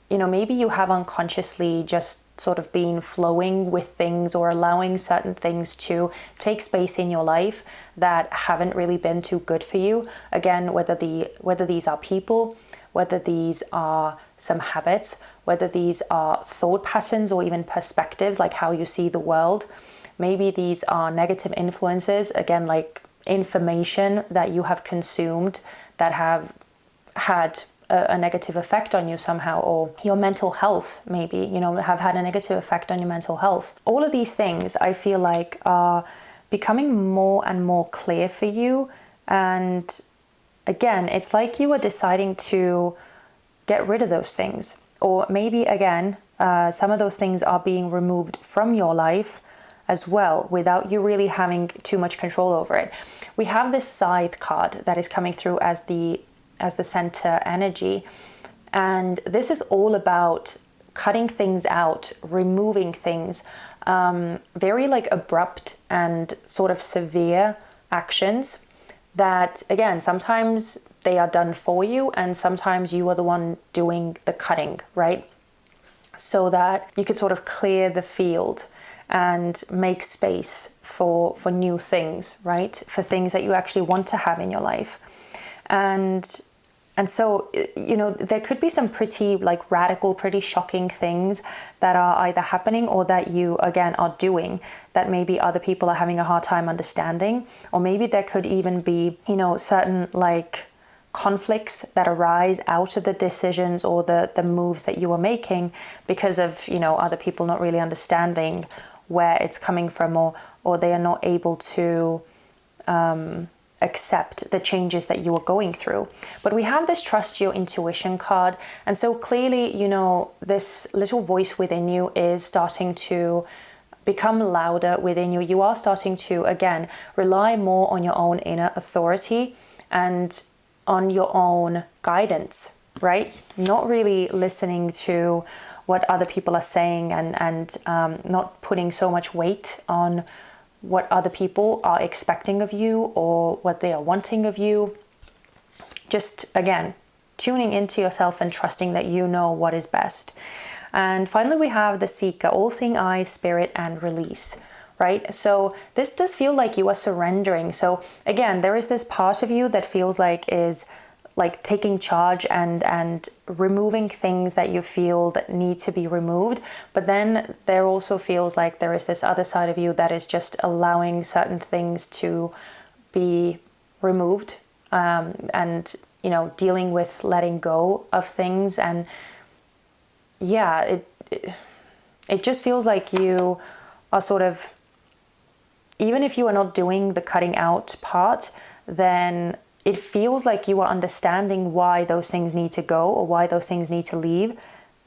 maybe you have unconsciously just sort of been flowing with things, or allowing certain things to take space in your life that haven't really been too good for you. Again, whether these are people, whether these are some habits, whether these are thought patterns, or even perspectives, like how you see the world. Maybe these are negative influences, again, like information that you have consumed that have had a negative effect on you somehow, or your mental health, maybe, have had a negative effect on your mental health. All of these things, I feel like, are becoming more and more clear for you. And again, it's like you are deciding to get rid of those things. Or maybe, again, some of those things are being removed from your life as well, without you really having too much control over it. We have this Scythe card that is coming through as the center energy. And this is all about cutting things out, removing things, very like abrupt and sort of severe actions that, again, sometimes they are done for you, and sometimes you are the one doing the cutting, right? So that you could sort of clear the field and make space for new things, right? For things that you actually want to have in your life. And so, there could be some pretty like radical, pretty shocking things that are either happening, or that you, again, are doing that maybe other people are having a hard time understanding. Or maybe there could even be, certain like conflicts that arise out of the decisions or the moves that you are making, because of, other people not really understanding where it's coming from, or they are not able to accept the changes that you are going through. But we have this trust your intuition card. And so clearly, this little voice within you is starting to become louder within you. You are starting to, again, rely more on your own inner authority and on your own guidance, right? Not really listening to what other people are saying, and not putting so much weight on what other people are expecting of you or what they are wanting of you. Just, again, tuning into yourself and trusting that you know what is best. And finally, we have the Seeker, all-seeing eye, spirit, and release, right? So this does feel like you are surrendering. So again, there is this part of you that feels like is like taking charge and removing things that you feel that need to be removed. But then there also feels like there is this other side of you that is just allowing certain things to be removed, and, dealing with letting go of things. And yeah, it just feels like you are sort of, even if you are not doing the cutting out part, then it feels like you are understanding why those things need to go, or why those things need to leave,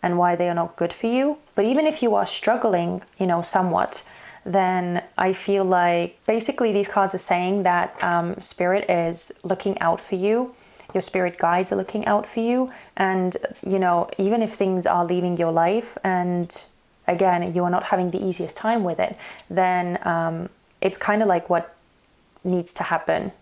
and why they are not good for you. But even if you are struggling, somewhat, then I feel like basically these cards are saying that spirit is looking out for you. Your spirit guides are looking out for you. And, even if things are leaving your life, and again, you are not having the easiest time with it, then it's kind of like what needs to happen,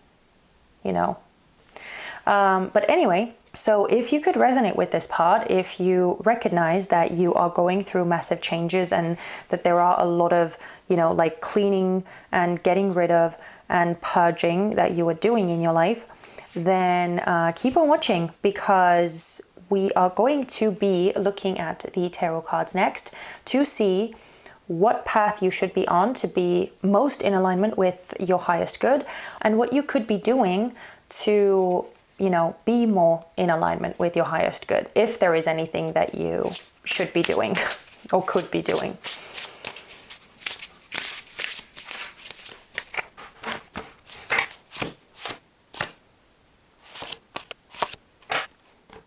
But anyway, so if you could resonate with this part, if you recognize that you are going through massive changes, and that there are a lot of, like cleaning and getting rid of and purging that you are doing in your life, then keep on watching, because we are going to be looking at the tarot cards next to see what path you should be on to be most in alignment with your highest good, and what you could be doing to, be more in alignment with your highest good, if there is anything that you should be doing or could be doing.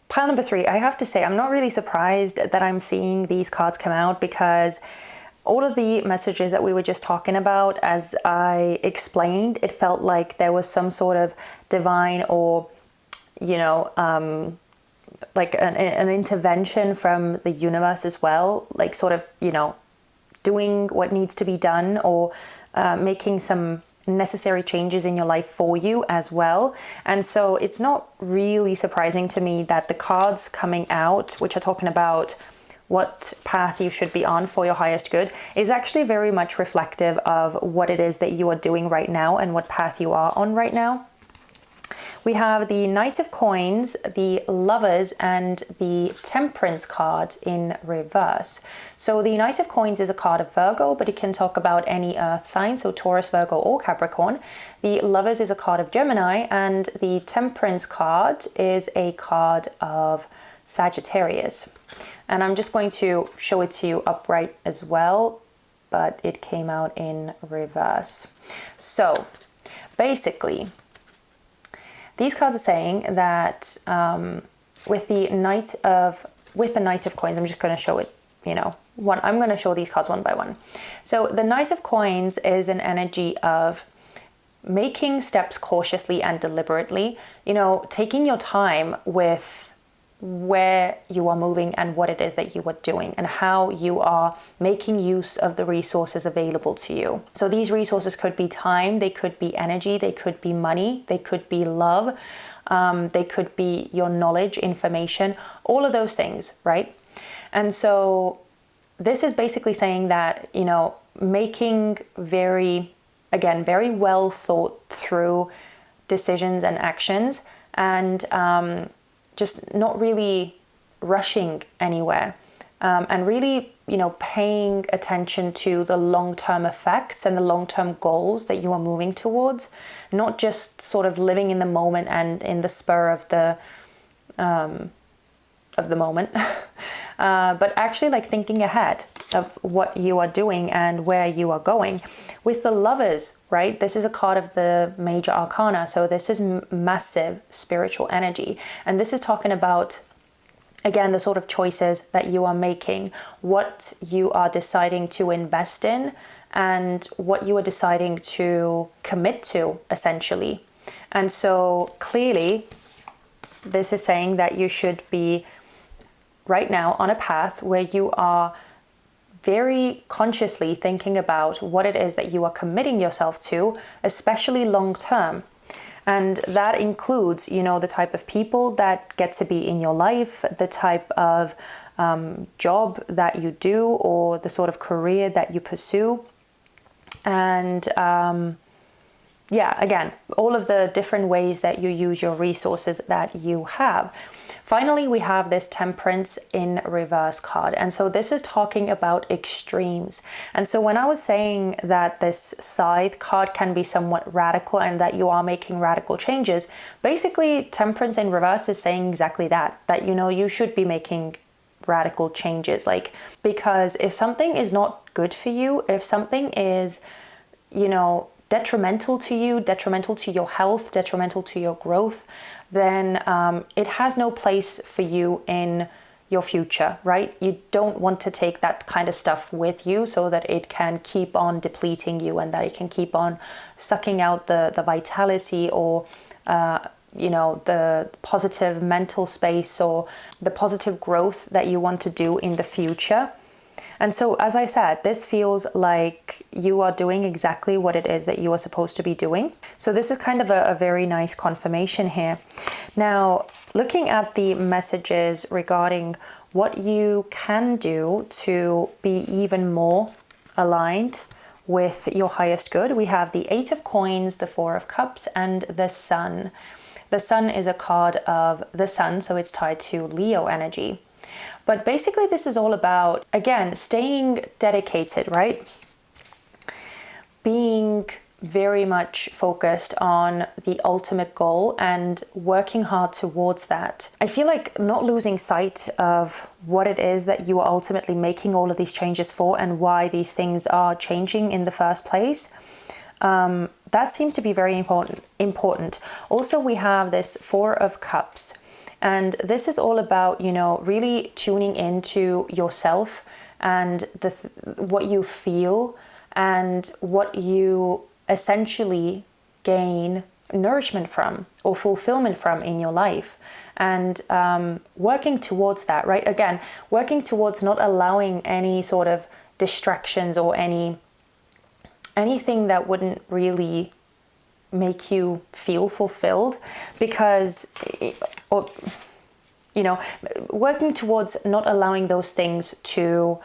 Pile number 3, I have to say, I'm not really surprised that I'm seeing these cards come out, because all of the messages that we were just talking about, as I explained, it felt like there was some sort of divine or, like an intervention from the universe as well, like sort of, doing what needs to be done, or making some necessary changes in your life for you as well. And so it's not really surprising to me that the cards coming out, which are talking about what path you should be on for your highest good, is actually very much reflective of what it is that you are doing right now and what path you are on right now. We have the Knight of Coins, the Lovers, and the Temperance card in reverse. So the Knight of Coins is a card of Virgo, but it can talk about any earth sign, so Taurus, Virgo, or Capricorn. The Lovers is a card of Gemini, and the Temperance card is a card of Sagittarius. And I'm just going to show it to you upright as well, but it came out in reverse. So basically, these cards are saying that with the Knight of Coins, I'm just going to show it, I'm going to show these cards one by one. So the Knight of Coins is an energy of making steps cautiously and deliberately, taking your time with where you are moving and what it is that you are doing and how you are making use of the resources available to you. So these resources could be time, they could be energy, they could be money, they could be love, they could be your knowledge, information, all of those things, right? And so this is basically saying that, making very well thought through decisions and actions, and just not really rushing anywhere, and really, paying attention to the long-term effects and the long-term goals that you are moving towards, not just sort of living in the moment and in the spur of the moment, but actually like thinking ahead of what you are doing and where you are going. With the Lovers, right, this is a card of the major arcana, so this is massive spiritual energy, and this is talking about, again, the sort of choices that you are making, what you are deciding to invest in, and what you are deciding to commit to, essentially. And so clearly this is saying that you should be right now on a path where you are very consciously thinking about what it is that you are committing yourself to, especially long term. And that includes, the type of people that get to be in your life, the type of job that you do, or the sort of career that you pursue. And again, all of the different ways that you use your resources that you have. Finally, we have this Temperance in reverse card. And so this is talking about extremes. And so when I was saying that this Scythe card can be somewhat radical and that you are making radical changes, basically Temperance in reverse is saying exactly that, you should be making radical changes. Because if something is not good for you, if something is, detrimental to you, detrimental to your health, detrimental to your growth, then it has no place for you in your future, right? You don't want to take that kind of stuff with you so that it can keep on depleting you and that it can keep on sucking out the vitality or the positive mental space or the positive growth that you want to do in the future. And so, as I said, this feels like you are doing exactly what it is that you are supposed to be doing. So this is kind of a very nice confirmation here. Now, looking at the messages regarding what you can do to be even more aligned with your highest good, we have the Eight of Coins, the Four of Cups, and the Sun. The Sun is a card of the Sun, so it's tied to Leo energy. But basically this is all about, again, staying dedicated, right? Being very much focused on the ultimate goal and working hard towards that. I feel like not losing sight of what it is that you are ultimately making all of these changes for and why these things are changing in the first place. That seems to be very important. Also, we have this Four of Cups, and this is all about, you know, really tuning into yourself and what you feel and what you essentially gain nourishment from or fulfillment from in your life, and working towards that, right? Again, working towards not allowing any sort of distractions or anything that wouldn't really make you feel fulfilled, because, or, you know, working towards not allowing those things to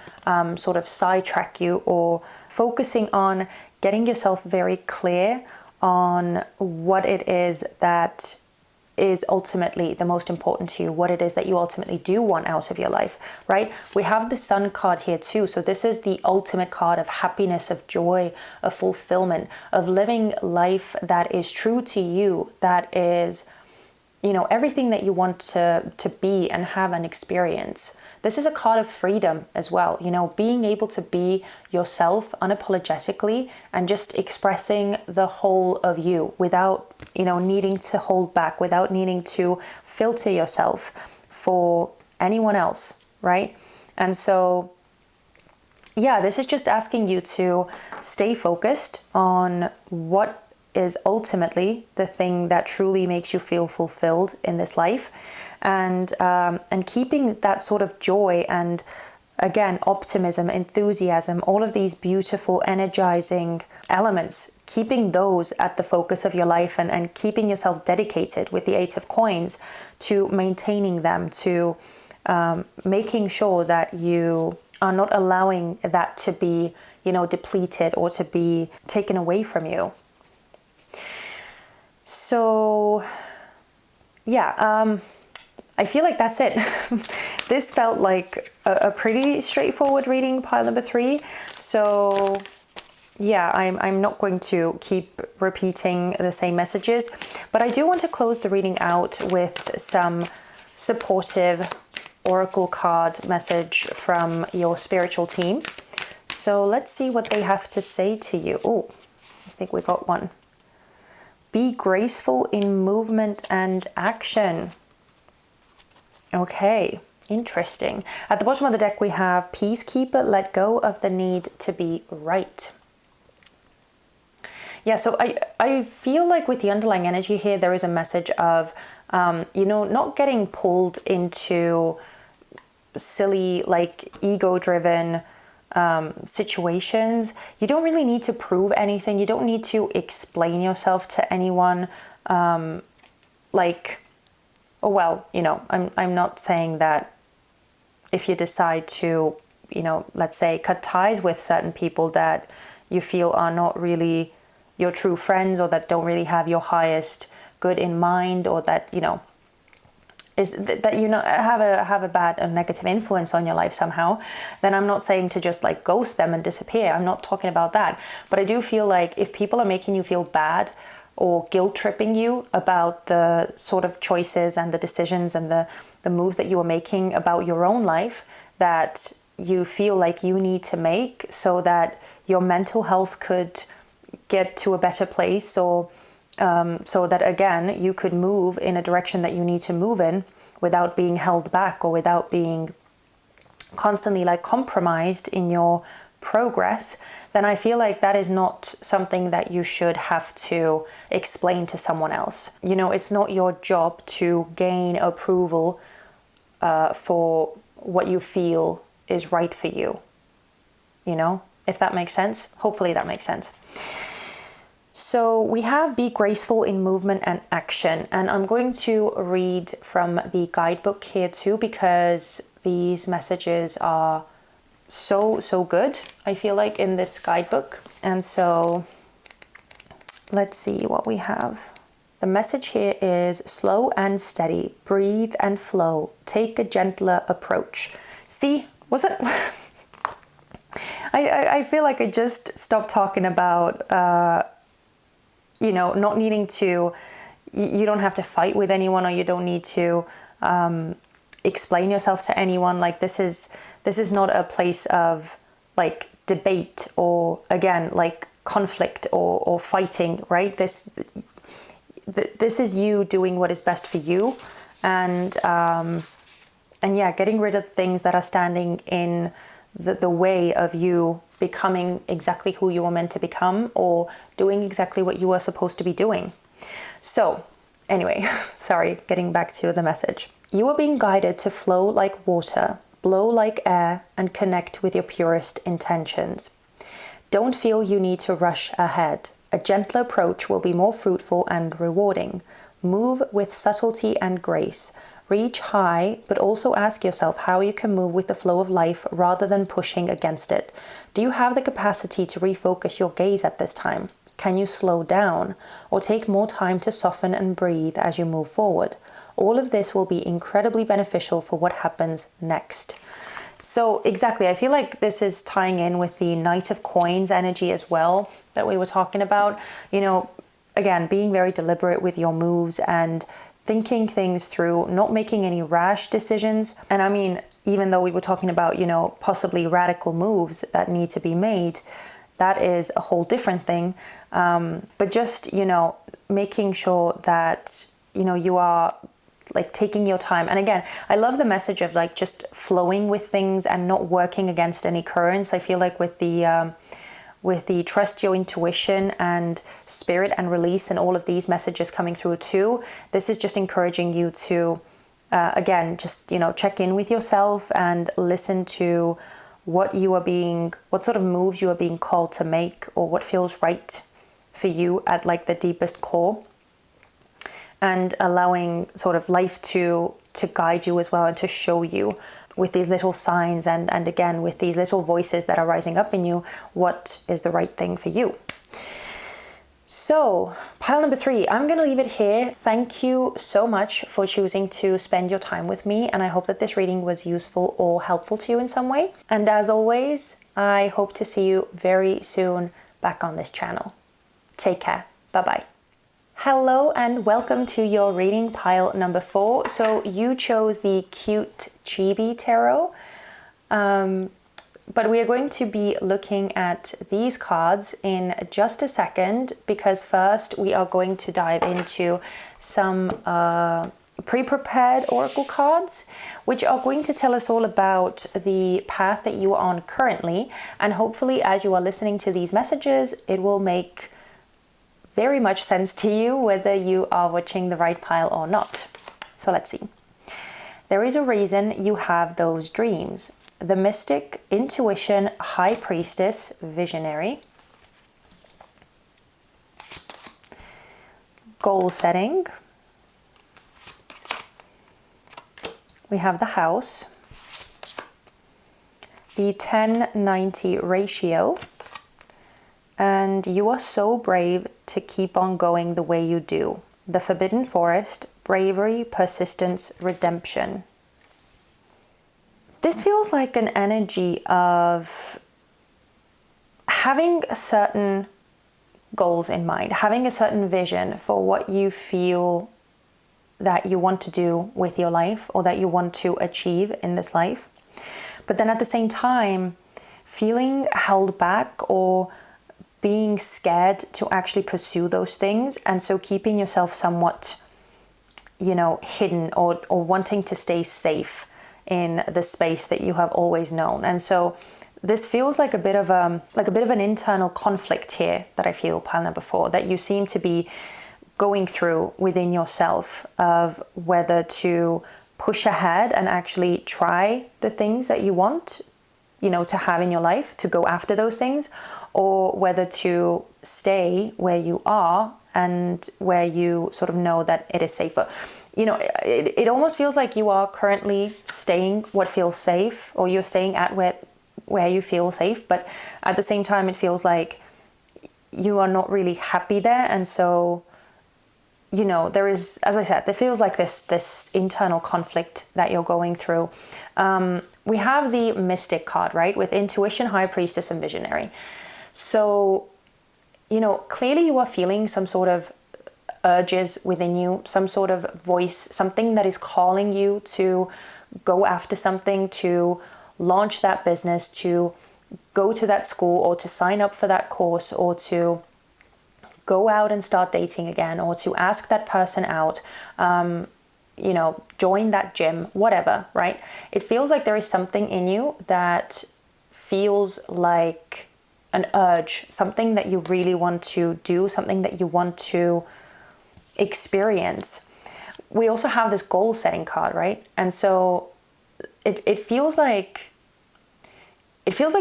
sort of sidetrack you, or focusing on getting yourself very clear on what it is that is ultimately the most important to you, what it is that you ultimately do want out of your life, right? We have the Sun card here too. So this is the ultimate card of happiness, of joy, of fulfillment, of living life that is true to you, that is, you know, everything that you want to be and have and experience. This is a card of freedom as well, you know, being able to be yourself unapologetically and just expressing the whole of you without, you know, needing to hold back, without needing to filter yourself for anyone else, right? And so, yeah, this is just asking you to stay focused on what is ultimately the thing that truly makes you feel fulfilled in this life, and keeping that sort of joy and, again, optimism, enthusiasm, all of these beautiful, energizing elements, keeping those at the focus of your life, and keeping yourself dedicated with the Eight of Coins to maintaining them, to making sure that you are not allowing that to be, you know, depleted or to be taken away from you. So, yeah, I feel like that's it. This felt like a pretty straightforward reading, pile number 3. So, yeah, I'm not going to keep repeating the same messages, but I do want to close the reading out with some supportive oracle card message from your spiritual team. So let's see what they have to say to you. Oh, I think we got one. Be graceful in movement and action. Okay, interesting. At the bottom of the deck, we have Peacekeeper, let go of the need to be right. Yeah, so I feel like with the underlying energy here, there is a message of, you know, not getting pulled into silly, like ego-driven situations. You don't really need to prove anything. You don't need to explain yourself to anyone. Like, oh, well, you know, I'm not saying that if you decide to, you know, let's say cut ties with certain people that you feel are not really your true friends, or that don't really have your highest good in mind, or that, you know, is that you know have a bad or negative influence on your life somehow, then I'm not saying to just like ghost them and disappear. I'm not talking about that. But I do feel like if people are making you feel bad or guilt tripping you about the sort of choices and the decisions and the moves that you are making about your own life that you feel like you need to make so that your mental health could get to a better place, or so that, again, you could move in a direction that you need to move in without being held back or without being constantly like compromised in your progress, then I feel like that is not something that you should have to explain to someone else. You know, it's not your job to gain approval for what you feel is right for you. You know, if that makes sense. Hopefully that makes sense. So we have be graceful in movement and action, and I'm going to read from the guidebook here too, because these messages are so good, I feel like, in this guidebook. And so let's see what we have. The message here is slow and steady, breathe and flow, take a gentler approach. See, was it? I feel like I just stopped talking about, not needing to, you don't have to fight with anyone, or you don't need to explain yourself to anyone. Like this is not a place of like debate or, again, like conflict or fighting, right? This is you doing what is best for you, and yeah, getting rid of things that are standing in the way of you becoming exactly who you were meant to become, or doing exactly what you were supposed to be doing. So anyway, sorry, getting back to the message. You are being guided to flow like water, blow like air, and connect with your purest intentions. Don't feel you need to rush ahead. A gentler approach will be more fruitful and rewarding. Move with subtlety and grace. Reach high, but also ask yourself how you can move with the flow of life rather than pushing against it. Do you have the capacity to refocus your gaze at this time? Can you slow down or take more time to soften and breathe as you move forward? All of this will be incredibly beneficial for what happens next. So exactly, I feel like this is tying in with the Knight of Coins energy as well that we were talking about. Again, being very deliberate with your moves and thinking things through, not making any rash decisions. And I mean, even though we were talking about, possibly radical moves that need to be made, that is a whole different thing. But just, making sure that, you are like taking your time. And again, I love the message of like just flowing with things and not working against any currents. I feel like with the trust your intuition and spirit and release and all of these messages coming through too, this is just encouraging you to, again, just, check in with yourself and listen to what sort of moves you are being called to make, or what feels right for you at like the deepest core, and allowing sort of life to guide you as well, and to show you with these little signs and again with these little voices that are rising up in you what is the right thing for you. So pile number 3, I'm going to leave it here. Thank you so much for choosing to spend your time with me, and I hope that this reading was useful or helpful to you in some way. And as always, I hope to see you very soon back on this channel. Take care. Bye-bye. Hello and welcome to your reading pile number 4. So you chose the cute Chibi tarot, but we are going to be looking at these cards in just a second, because first we are going to dive into some pre-prepared oracle cards, which are going to tell us all about the path that you are on currently, and hopefully as you are listening to these messages, it will make very much sense to you whether you are watching the right pile or not. So let's see. There is a reason you have those dreams. The Mystic, Intuition, High Priestess, Visionary. Goal Setting. We have the House. The 10-90 ratio. And you are so brave to keep on going the way you do. The Forbidden Forest, Bravery, Persistence, Redemption. This feels like an energy of having certain goals in mind, having a certain vision for what you feel that you want to do with your life, or that you want to achieve in this life. But then at the same time, feeling held back or being scared to actually pursue those things, and so keeping yourself somewhat, hidden or wanting to stay safe in the space that you have always known. And so this feels like a bit of an internal conflict here that I feel, pile number 4, that you seem to be going through within yourself, of whether to push ahead and actually try the things that you want, to have in your life, to go after those things, or whether to stay where you are and where you sort of know that it is safer. It almost feels like you are currently staying what feels safe, or you're staying at where you feel safe, but at the same time it feels like you are not really happy there, and so you know, there is, as I said, there feels like this internal conflict that you're going through. We have the Mystic card, right? With Intuition, High Priestess, and Visionary. So, you know, clearly you are feeling some sort of urges within you, some sort of voice, something that is calling you to go after something, to launch that business, to go to that school, or to sign up for that course, or to go out and start dating again, or to ask that person out, you know, join that gym, whatever, right? It feels like there is something in you that feels like an urge, something that you really want to do, something that you want to experience. We also have this goal setting card, right? And so it feels like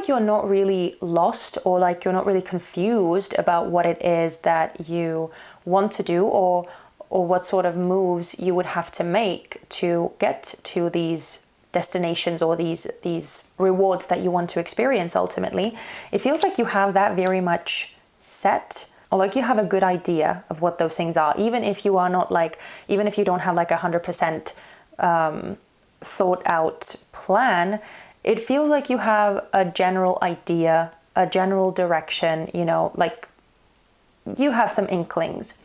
you're not really lost, or like you're not really confused about what it is that you want to do, or what sort of moves you would have to make to get to these destinations or these rewards that you want to experience ultimately. It feels like you have that very much set, or like you have a good idea of what those things are, even if you are not like, even if you don't have like 100% thought out plan. It feels like you have a general idea, a general direction, you know, like you have some inklings.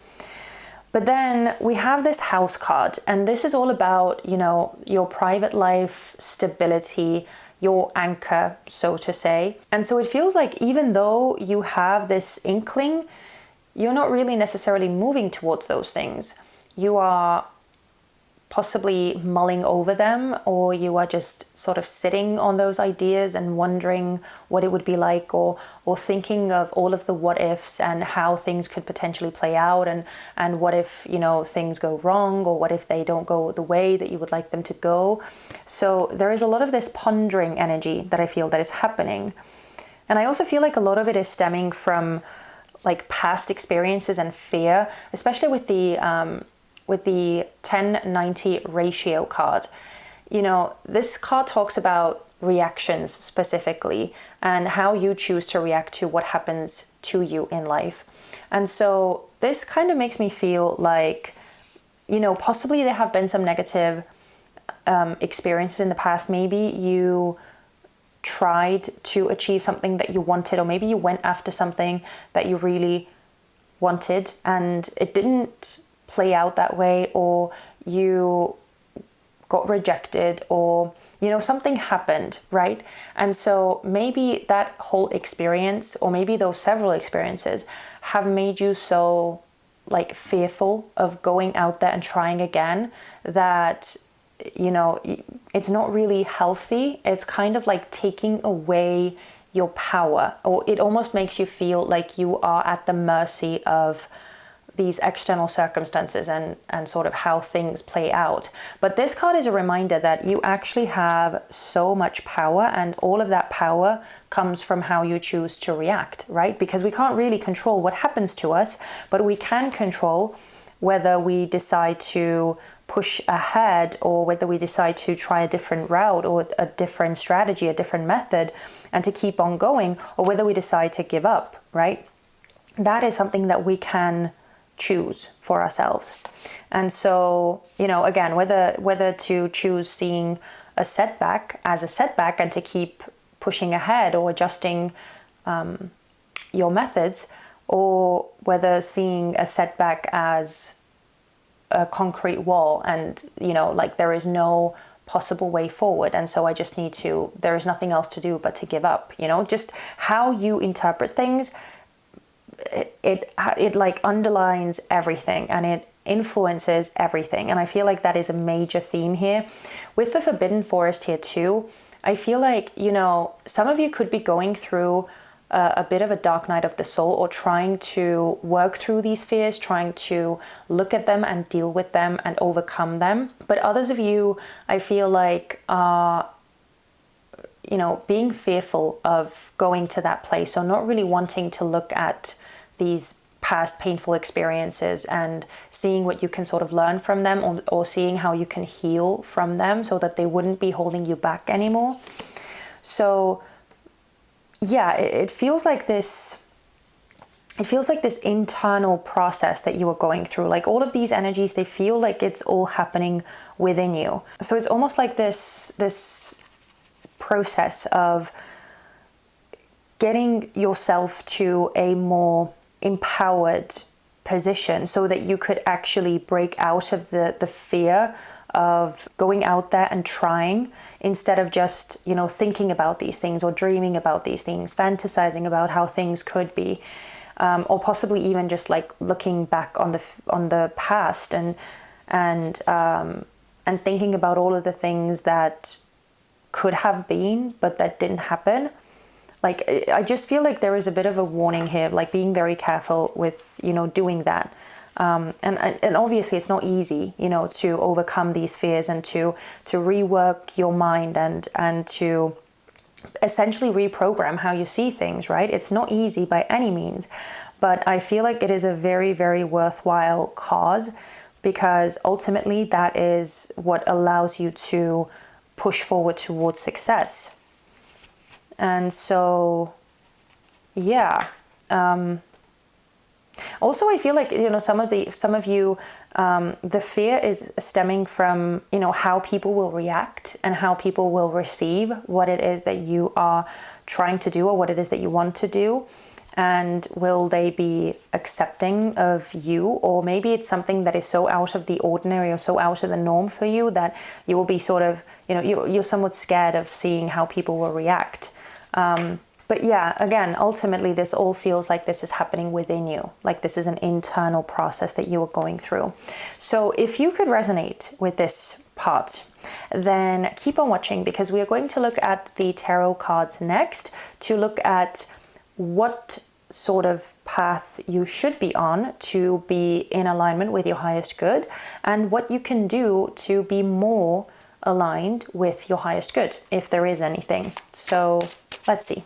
But then we have this House card, and this is all about, you know, your private life, stability, your anchor, so to say. And so it feels like even though you have this inkling, you're not really necessarily moving towards those things. You are possibly mulling over them, or you are just sort of sitting on those ideas and wondering what it would be like, or thinking of all of the what ifs and how things could potentially play out, and what if, you know, things go wrong, or what if they don't go the way that you would like them to go. So there is a lot of this pondering energy that I feel that is happening. And I also feel like a lot of it is stemming from like past experiences and fear, especially with the 10-90 ratio card. You know, this card talks about reactions specifically, and how you choose to react to what happens to you in life. And so this kind of makes me feel like, you know, possibly there have been some negative experiences in the past. Maybe you tried to achieve something that you wanted, or maybe you went after something that you really wanted and it didn't play out that way, or you got rejected, or, you know, something happened, right? And so maybe that whole experience, or maybe those several experiences, have made you so like fearful of going out there and trying again, that, you know, it's not really healthy. It's kind of like taking away your power, or it almost makes you feel like you are at the mercy of these external circumstances and sort of how things play out. But this card is a reminder that you actually have so much power, and all of that power comes from how you choose to react, right? Because we can't really control what happens to us, but we can control whether we decide to push ahead, or whether we decide to try a different route, or a different strategy, a different method, and to keep on going, or whether we decide to give up, right? That is something that we can choose for ourselves. And so, you know, again, whether to choose seeing a setback as a setback and to keep pushing ahead, or adjusting your methods, or whether seeing a setback as a concrete wall, and, you know, like there is no possible way forward, and so I just need to, there is nothing else to do but to give up, you know. Just how you interpret things, it like underlines everything, and it influences everything. And I feel like that is a major theme here with the Forbidden Forest here too. I feel like, you know, some of you could be going through a bit of a dark night of the soul, or trying to work through these fears, trying to look at them and deal with them and overcome them. But others of you, I feel like, are, you know, being fearful of going to that place, or not really wanting to look at these past painful experiences and seeing what you can sort of learn from them, or seeing how you can heal from them, so that they wouldn't be holding you back anymore. So yeah, it feels like this it feels like this internal process that you are going through. Like all of these energies, they feel like it's all happening within you. So it's almost like this process of getting yourself to a more empowered position so that you could actually break out of the fear of going out there and trying, instead of just, you know, thinking about these things or dreaming about these things, fantasizing about how things could be, or possibly even just like looking back on the past and thinking about all of the things that could have been but that didn't happen. Like, I just feel like there is a bit of a warning here, like being very careful with, you know, doing that. And obviously it's not easy, you know, to overcome these fears and to rework your mind and to essentially reprogram how you see things, right? It's not easy by any means, but I feel like it is a very, very worthwhile cause, because ultimately that is what allows you to push forward towards success. And so, yeah. Also, I feel like, you know, some of you, the fear is stemming from, you know, how people will react and how people will receive what it is that you are trying to do or what it is that you want to do. And will they be accepting of you? Or maybe it's something that is so out of the ordinary or so out of the norm for you that you will be sort of, you know, you're somewhat scared of seeing how people will react. But yeah, again, ultimately, this all feels like this is happening within you. Like this is an internal process that you are going through. So if you could resonate with this part, then keep on watching, because we are going to look at the tarot cards next to look at what sort of path you should be on to be in alignment with your highest good, and what you can do to be more aligned with your highest good, if there is anything. So let's see.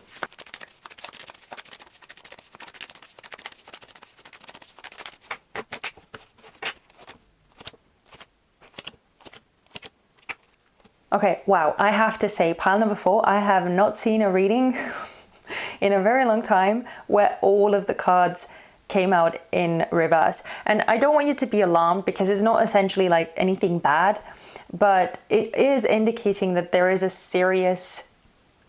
Okay, wow, I have to say, pile number 4, I have not seen a reading in a very long time where all of the cards came out in reverse. And I don't want you to be alarmed, because it's not essentially like anything bad, but it is indicating that there is a serious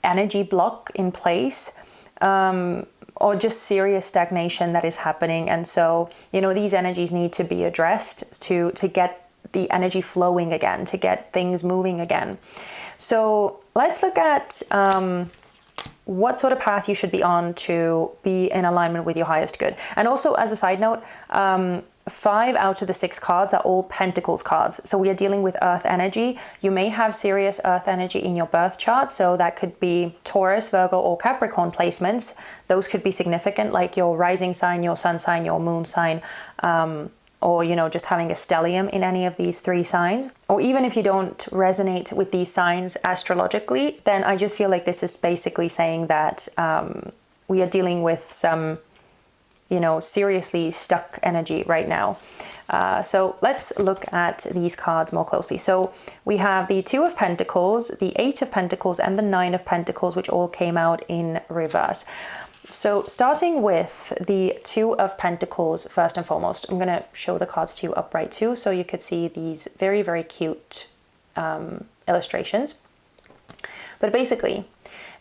energy block in place, or just serious stagnation that is happening. And so, you know, these energies need to be addressed to get the energy flowing again, to get things moving again. So let's look at what sort of path you should be on to be in alignment with your highest good. And also, as a side note, 5 out of the 6 cards are all Pentacles cards. So we are dealing with earth energy. You may have serious earth energy in your birth chart. So that could be Taurus, Virgo, or Capricorn placements. Those could be significant, like your rising sign, your sun sign, your moon sign, or, you know, just having a stellium in any of these 3 signs. Or even if you don't resonate with these signs astrologically, then I just feel like this is basically saying that we are dealing with some, you know, seriously stuck energy right now. So let's look at these cards more closely. So we have the 2 of Pentacles, the 8 of Pentacles, and the 9 of Pentacles, which all came out in reverse. So starting with the 2 of Pentacles, first and foremost, I'm going to show the cards to you upright too, so you could see these very, very cute illustrations. But basically,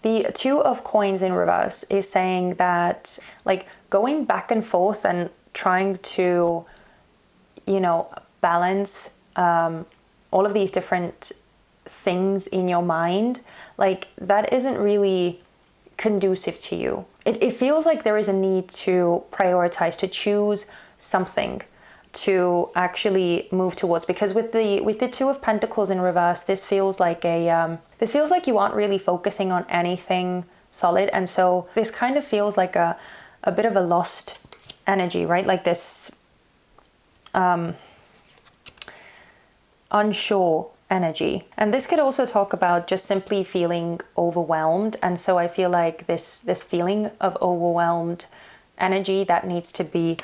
the 2 of Coins in reverse is saying that, like, going back and forth and trying to, you know, balance all of these different things in your mind, like, that isn't really conducive to you. It feels like there is a need to prioritize, to choose something to actually move towards, because with the 2 of Pentacles in reverse, this feels like you aren't really focusing on anything solid, and so this kind of feels like a bit of a lost energy, right? Like this unsure energy. And this could also talk about just simply feeling overwhelmed. And so I feel like this feeling of overwhelmed energy that needs to be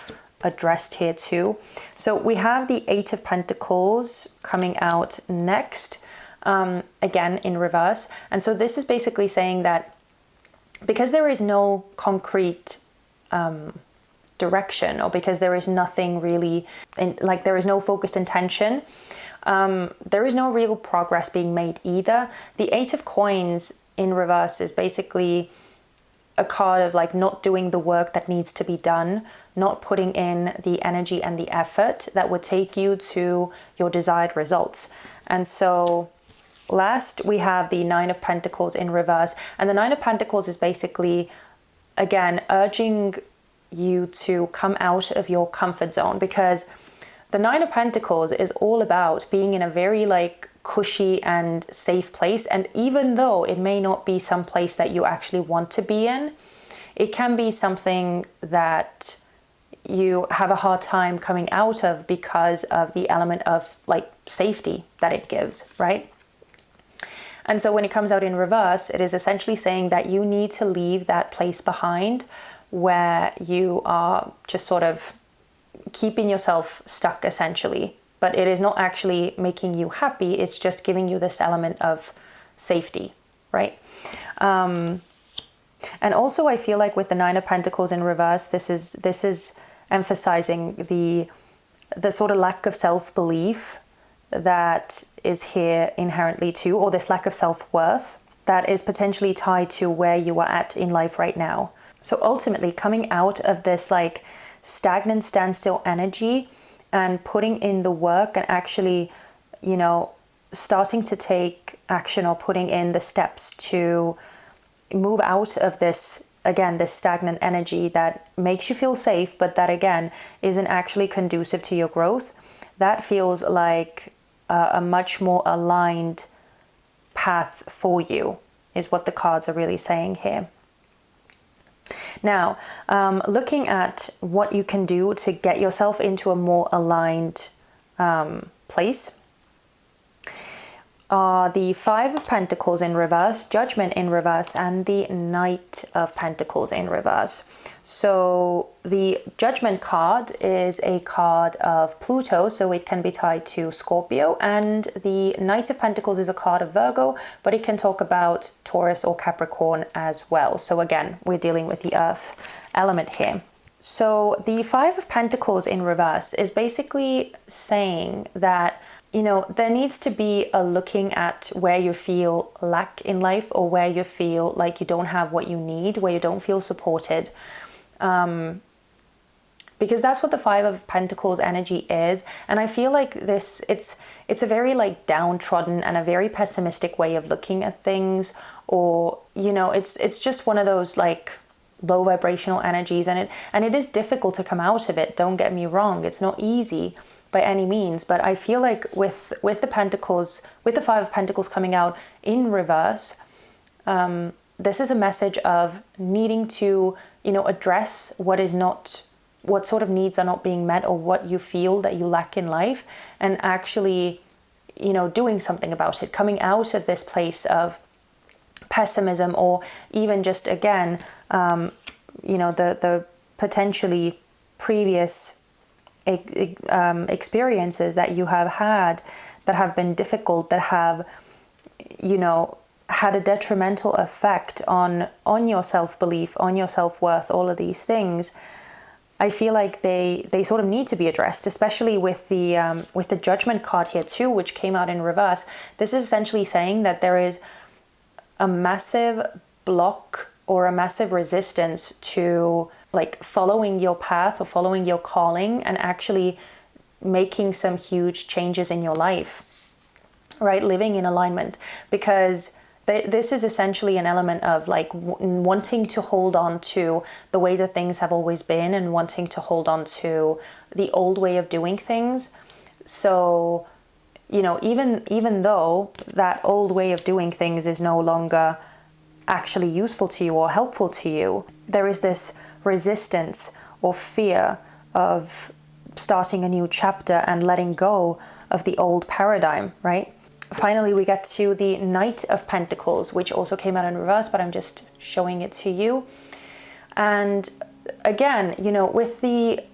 addressed here too. So we have the 8 of Pentacles coming out next, again in reverse. And so this is basically saying that because there is no concrete direction, or because there is nothing really, like there is no focused intention, there is no real progress being made either. The Eight of Coins in reverse is basically a card of like not doing the work that needs to be done, not putting in the energy and the effort that would take you to your desired results. And so last we have the Nine of Pentacles in reverse, and the Nine of Pentacles is basically, again, urging you to come out of your comfort zone, because the Nine of Pentacles is all about being in a very like cushy and safe place. And even though it may not be some place that you actually want to be in, it can be something that you have a hard time coming out of because of the element of like safety that it gives, right? And so when it comes out in reverse, it is essentially saying that you need to leave that place behind where you are just sort of keeping yourself stuck essentially. But it is not actually making you happy. It's just giving you this element of safety, right? And also I feel like with the Nine of Pentacles in reverse, this is emphasizing the sort of lack of self-belief that is here inherently too, or this lack of self-worth that is potentially tied to where you are at in life right now. So ultimately coming out of this like stagnant standstill energy and putting in the work and actually, you know, starting to take action or putting in the steps to move out of this, again, this stagnant energy that makes you feel safe, but that again isn't actually conducive to your growth. That feels like a much more aligned path for you, is what the cards are really saying here. Now, looking at what you can do to get yourself into a more aligned place are the Five of Pentacles in reverse, Judgment in reverse, and the Knight of Pentacles in reverse. So the Judgment card is a card of Pluto, so it can be tied to Scorpio, and the Knight of Pentacles is a card of Virgo, but it can talk about Taurus or Capricorn as well. So again, we're dealing with the earth element here. So the Five of Pentacles in reverse is basically saying that, you know, there needs to be a looking at where you feel lack in life, or where you feel like you don't have what you need, where you don't feel supported. Because that's what the Five of Pentacles energy is. And I feel like this, it's a very like downtrodden and a very pessimistic way of looking at things, or, you know, it's just one of those like low vibrational energies, and it is difficult to come out of it. Don't get me wrong. It's not easy by any means, but I feel like with the Pentacles, with the Five of Pentacles coming out in reverse, this is a message of needing to, you know, address what sort of needs are not being met, or what you feel that you lack in life, and actually, you know, doing something about it, coming out of this place of pessimism, or even just, again, you know, the potentially previous experiences that you have had that have been difficult, that have, you know, had a detrimental effect on your self-belief, on your self-worth, all of these things. I feel like they sort of need to be addressed, especially with the Judgment card here too, which came out in reverse. This is essentially saying that there is a massive block or a massive resistance to like following your path or following your calling and actually making some huge changes in your life, right? Living in alignment, because this is essentially an element of like wanting to hold on to the way that things have always been, and wanting to hold on to the old way of doing things. So, you know, even though that old way of doing things is no longer actually useful to you or helpful to you, there is this resistance or fear of starting a new chapter and letting go of the old paradigm, right? Finally, we get to the Knight of Pentacles, which also came out in reverse, but I'm just showing it to you. And again, you know, with the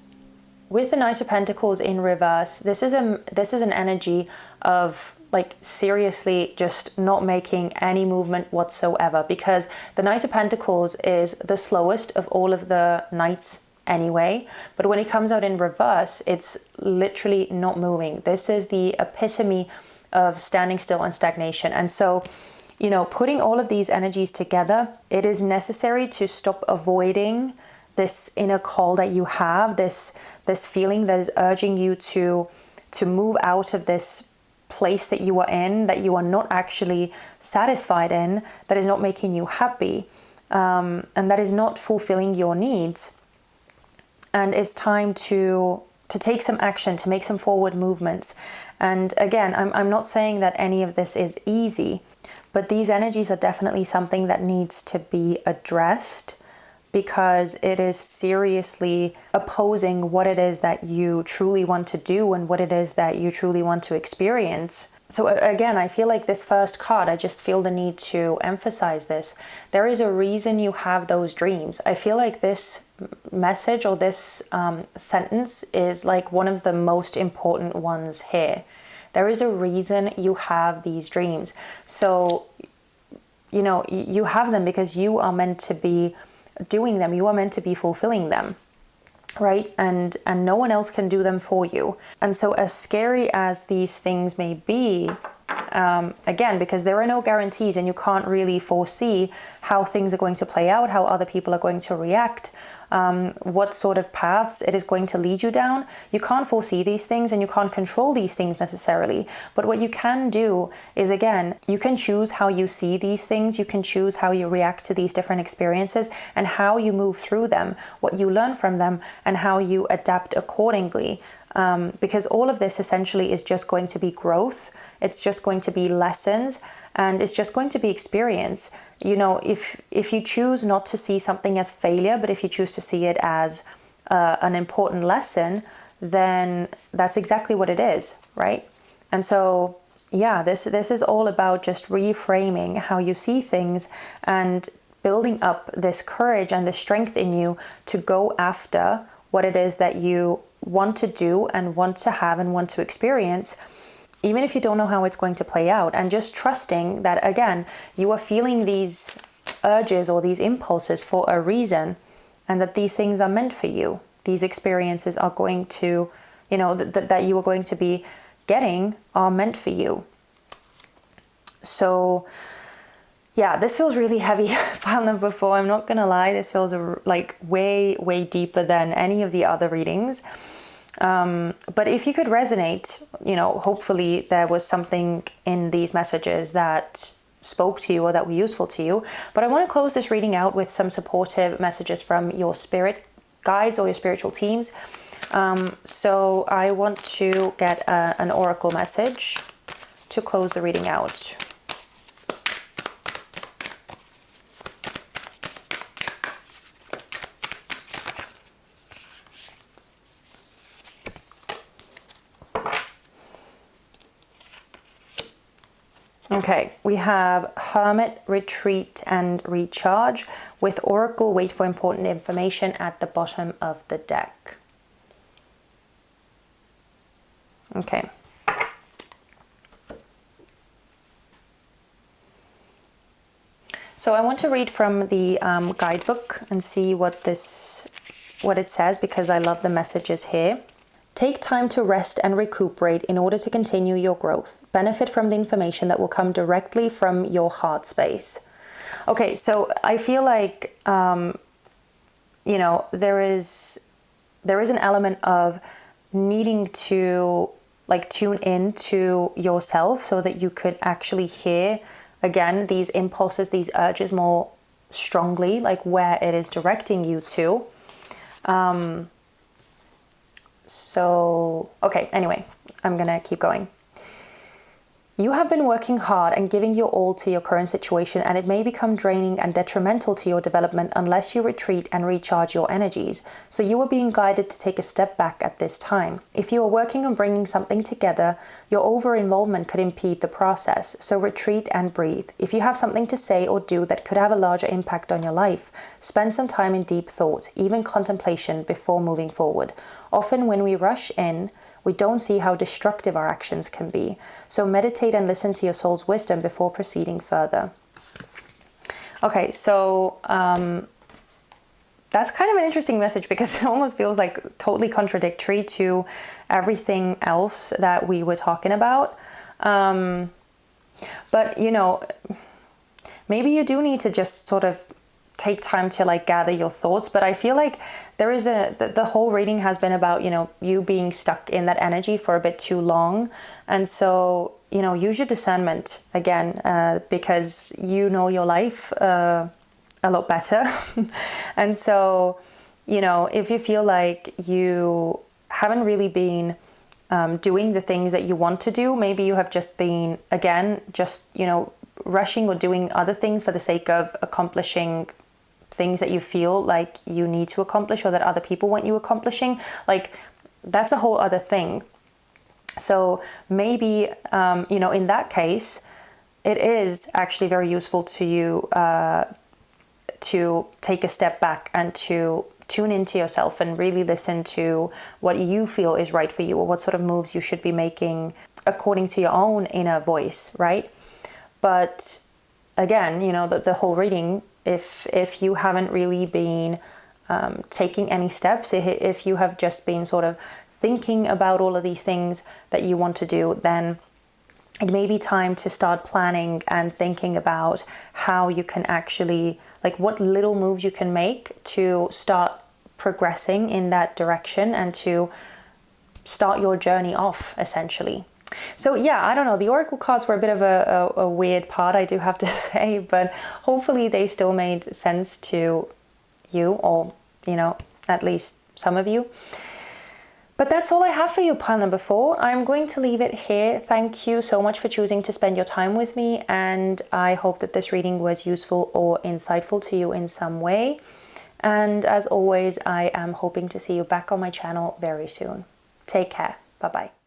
Knight of Pentacles in reverse, this is an energy of like seriously just not making any movement whatsoever, because the Knight of Pentacles is the slowest of all of the knights anyway. But when it comes out in reverse, it's literally not moving. This is the epitome of standing still and stagnation. And so, you know, putting all of these energies together, it is necessary to stop avoiding this inner call that you have, this feeling that is urging you to move out of this place that you are in, that you are not actually satisfied in, that is not making you happy, and that is not fulfilling your needs. And it's time to take some action, to make some forward movements. And again, I'm not saying that any of this is easy, but these energies are definitely something that needs to be addressed, because it is seriously opposing what it is that you truly want to do and what it is that you truly want to experience. So again, I feel like this first card, I just feel the need to emphasize this. There is a reason you have those dreams. I feel like this message or this sentence is like one of the most important ones here. There is a reason you have these dreams. So, you know, you have them because you are meant to be doing them. You are meant to be fulfilling them, right? And no one else can do them for you. And so as scary as these things may be, again, because there are no guarantees and you can't really foresee how things are going to play out, how other people are going to react, what sort of paths it is going to lead you down. You can't foresee these things and you can't control these things necessarily. But what you can do is, again, you can choose how you see these things. You can choose how you react to these different experiences and how you move through them, what you learn from them, and how you adapt accordingly. Because all of this essentially is just going to be growth. It's just going to be lessons, and it's just going to be experience. You know, if you choose not to see something as failure, but if you choose to see it as an important lesson, then that's exactly what it is, right? And so, yeah, this is all about just reframing how you see things and building up this courage and the strength in you to go after what it is that you want to do and want to have and want to experience, even if you don't know how it's going to play out. And just trusting that, again, you are feeling these urges or these impulses for a reason, and that these things are meant for you. These experiences are going to, you know, that you are going to be getting are meant for you. So yeah, this feels really heavy, pile number 4. I'm not gonna lie, this feels like way, way deeper than any of the other readings. But if you could resonate, you know, hopefully there was something in these messages that spoke to you or that were useful to you. But I want to close this reading out with some supportive messages from your spirit guides or your spiritual teams. So I want to get an oracle message to close the reading out. Okay, we have Hermit, Retreat, and Recharge, with Oracle, wait for important information at the bottom of the deck. Okay. So I want to read from the guidebook and see what it says, because I love the messages here. Take time to rest and recuperate in order to continue your growth. Benefit from the information that will come directly from your heart space. Okay, so I feel like, you know, there is an element of needing to like tune in to yourself so that you could actually hear, again, these impulses, these urges more strongly, like where it is directing you to. So, okay, anyway, I'm gonna keep going. You have been working hard and giving your all to your current situation, and it may become draining and detrimental to your development unless you retreat and recharge your energies. So you are being guided to take a step back at this time. If you are working on bringing something together, your over-involvement could impede the process. So retreat and breathe. If you have something to say or do that could have a larger impact on your life, spend some time in deep thought, even contemplation, before moving forward. Often when we rush in, we don't see how destructive our actions can be. So meditate and listen to your soul's wisdom before proceeding further. Okay, so that's kind of an interesting message, because it almost feels like totally contradictory to everything else that we were talking about. But, you know, maybe you do need to just sort of take time to like gather your thoughts. But I feel like there is the whole reading has been about, you know, you being stuck in that energy for a bit too long. And so, you know, use your discernment again, because you know your life a lot better. And so, you know, if you feel like you haven't really been doing the things that you want to do, maybe you have just been, again, just, you know, rushing or doing other things for the sake of accomplishing things that you feel like you need to accomplish, or that other people want you accomplishing. Like, that's a whole other thing. So maybe, you know, in that case, it is actually very useful to you to take a step back and to tune into yourself and really listen to what you feel is right for you, or what sort of moves you should be making according to your own inner voice, right? But again, you know, the whole reading, if you haven't really been taking any steps, if you have just been sort of thinking about all of these things that you want to do, then it may be time to start planning and thinking about how you can actually, like, what little moves you can make to start progressing in that direction and to start your journey off, essentially. So yeah, I don't know, the oracle cards were a bit of a weird part, I do have to say, but hopefully they still made sense to you, or, you know, at least some of you. But that's all I have for you, pile number 4. I'm going to leave it here. Thank you so much for choosing to spend your time with me, and I hope that this reading was useful or insightful to you in some way. And as always, I am hoping to see you back on my channel very soon. Take care. Bye-bye.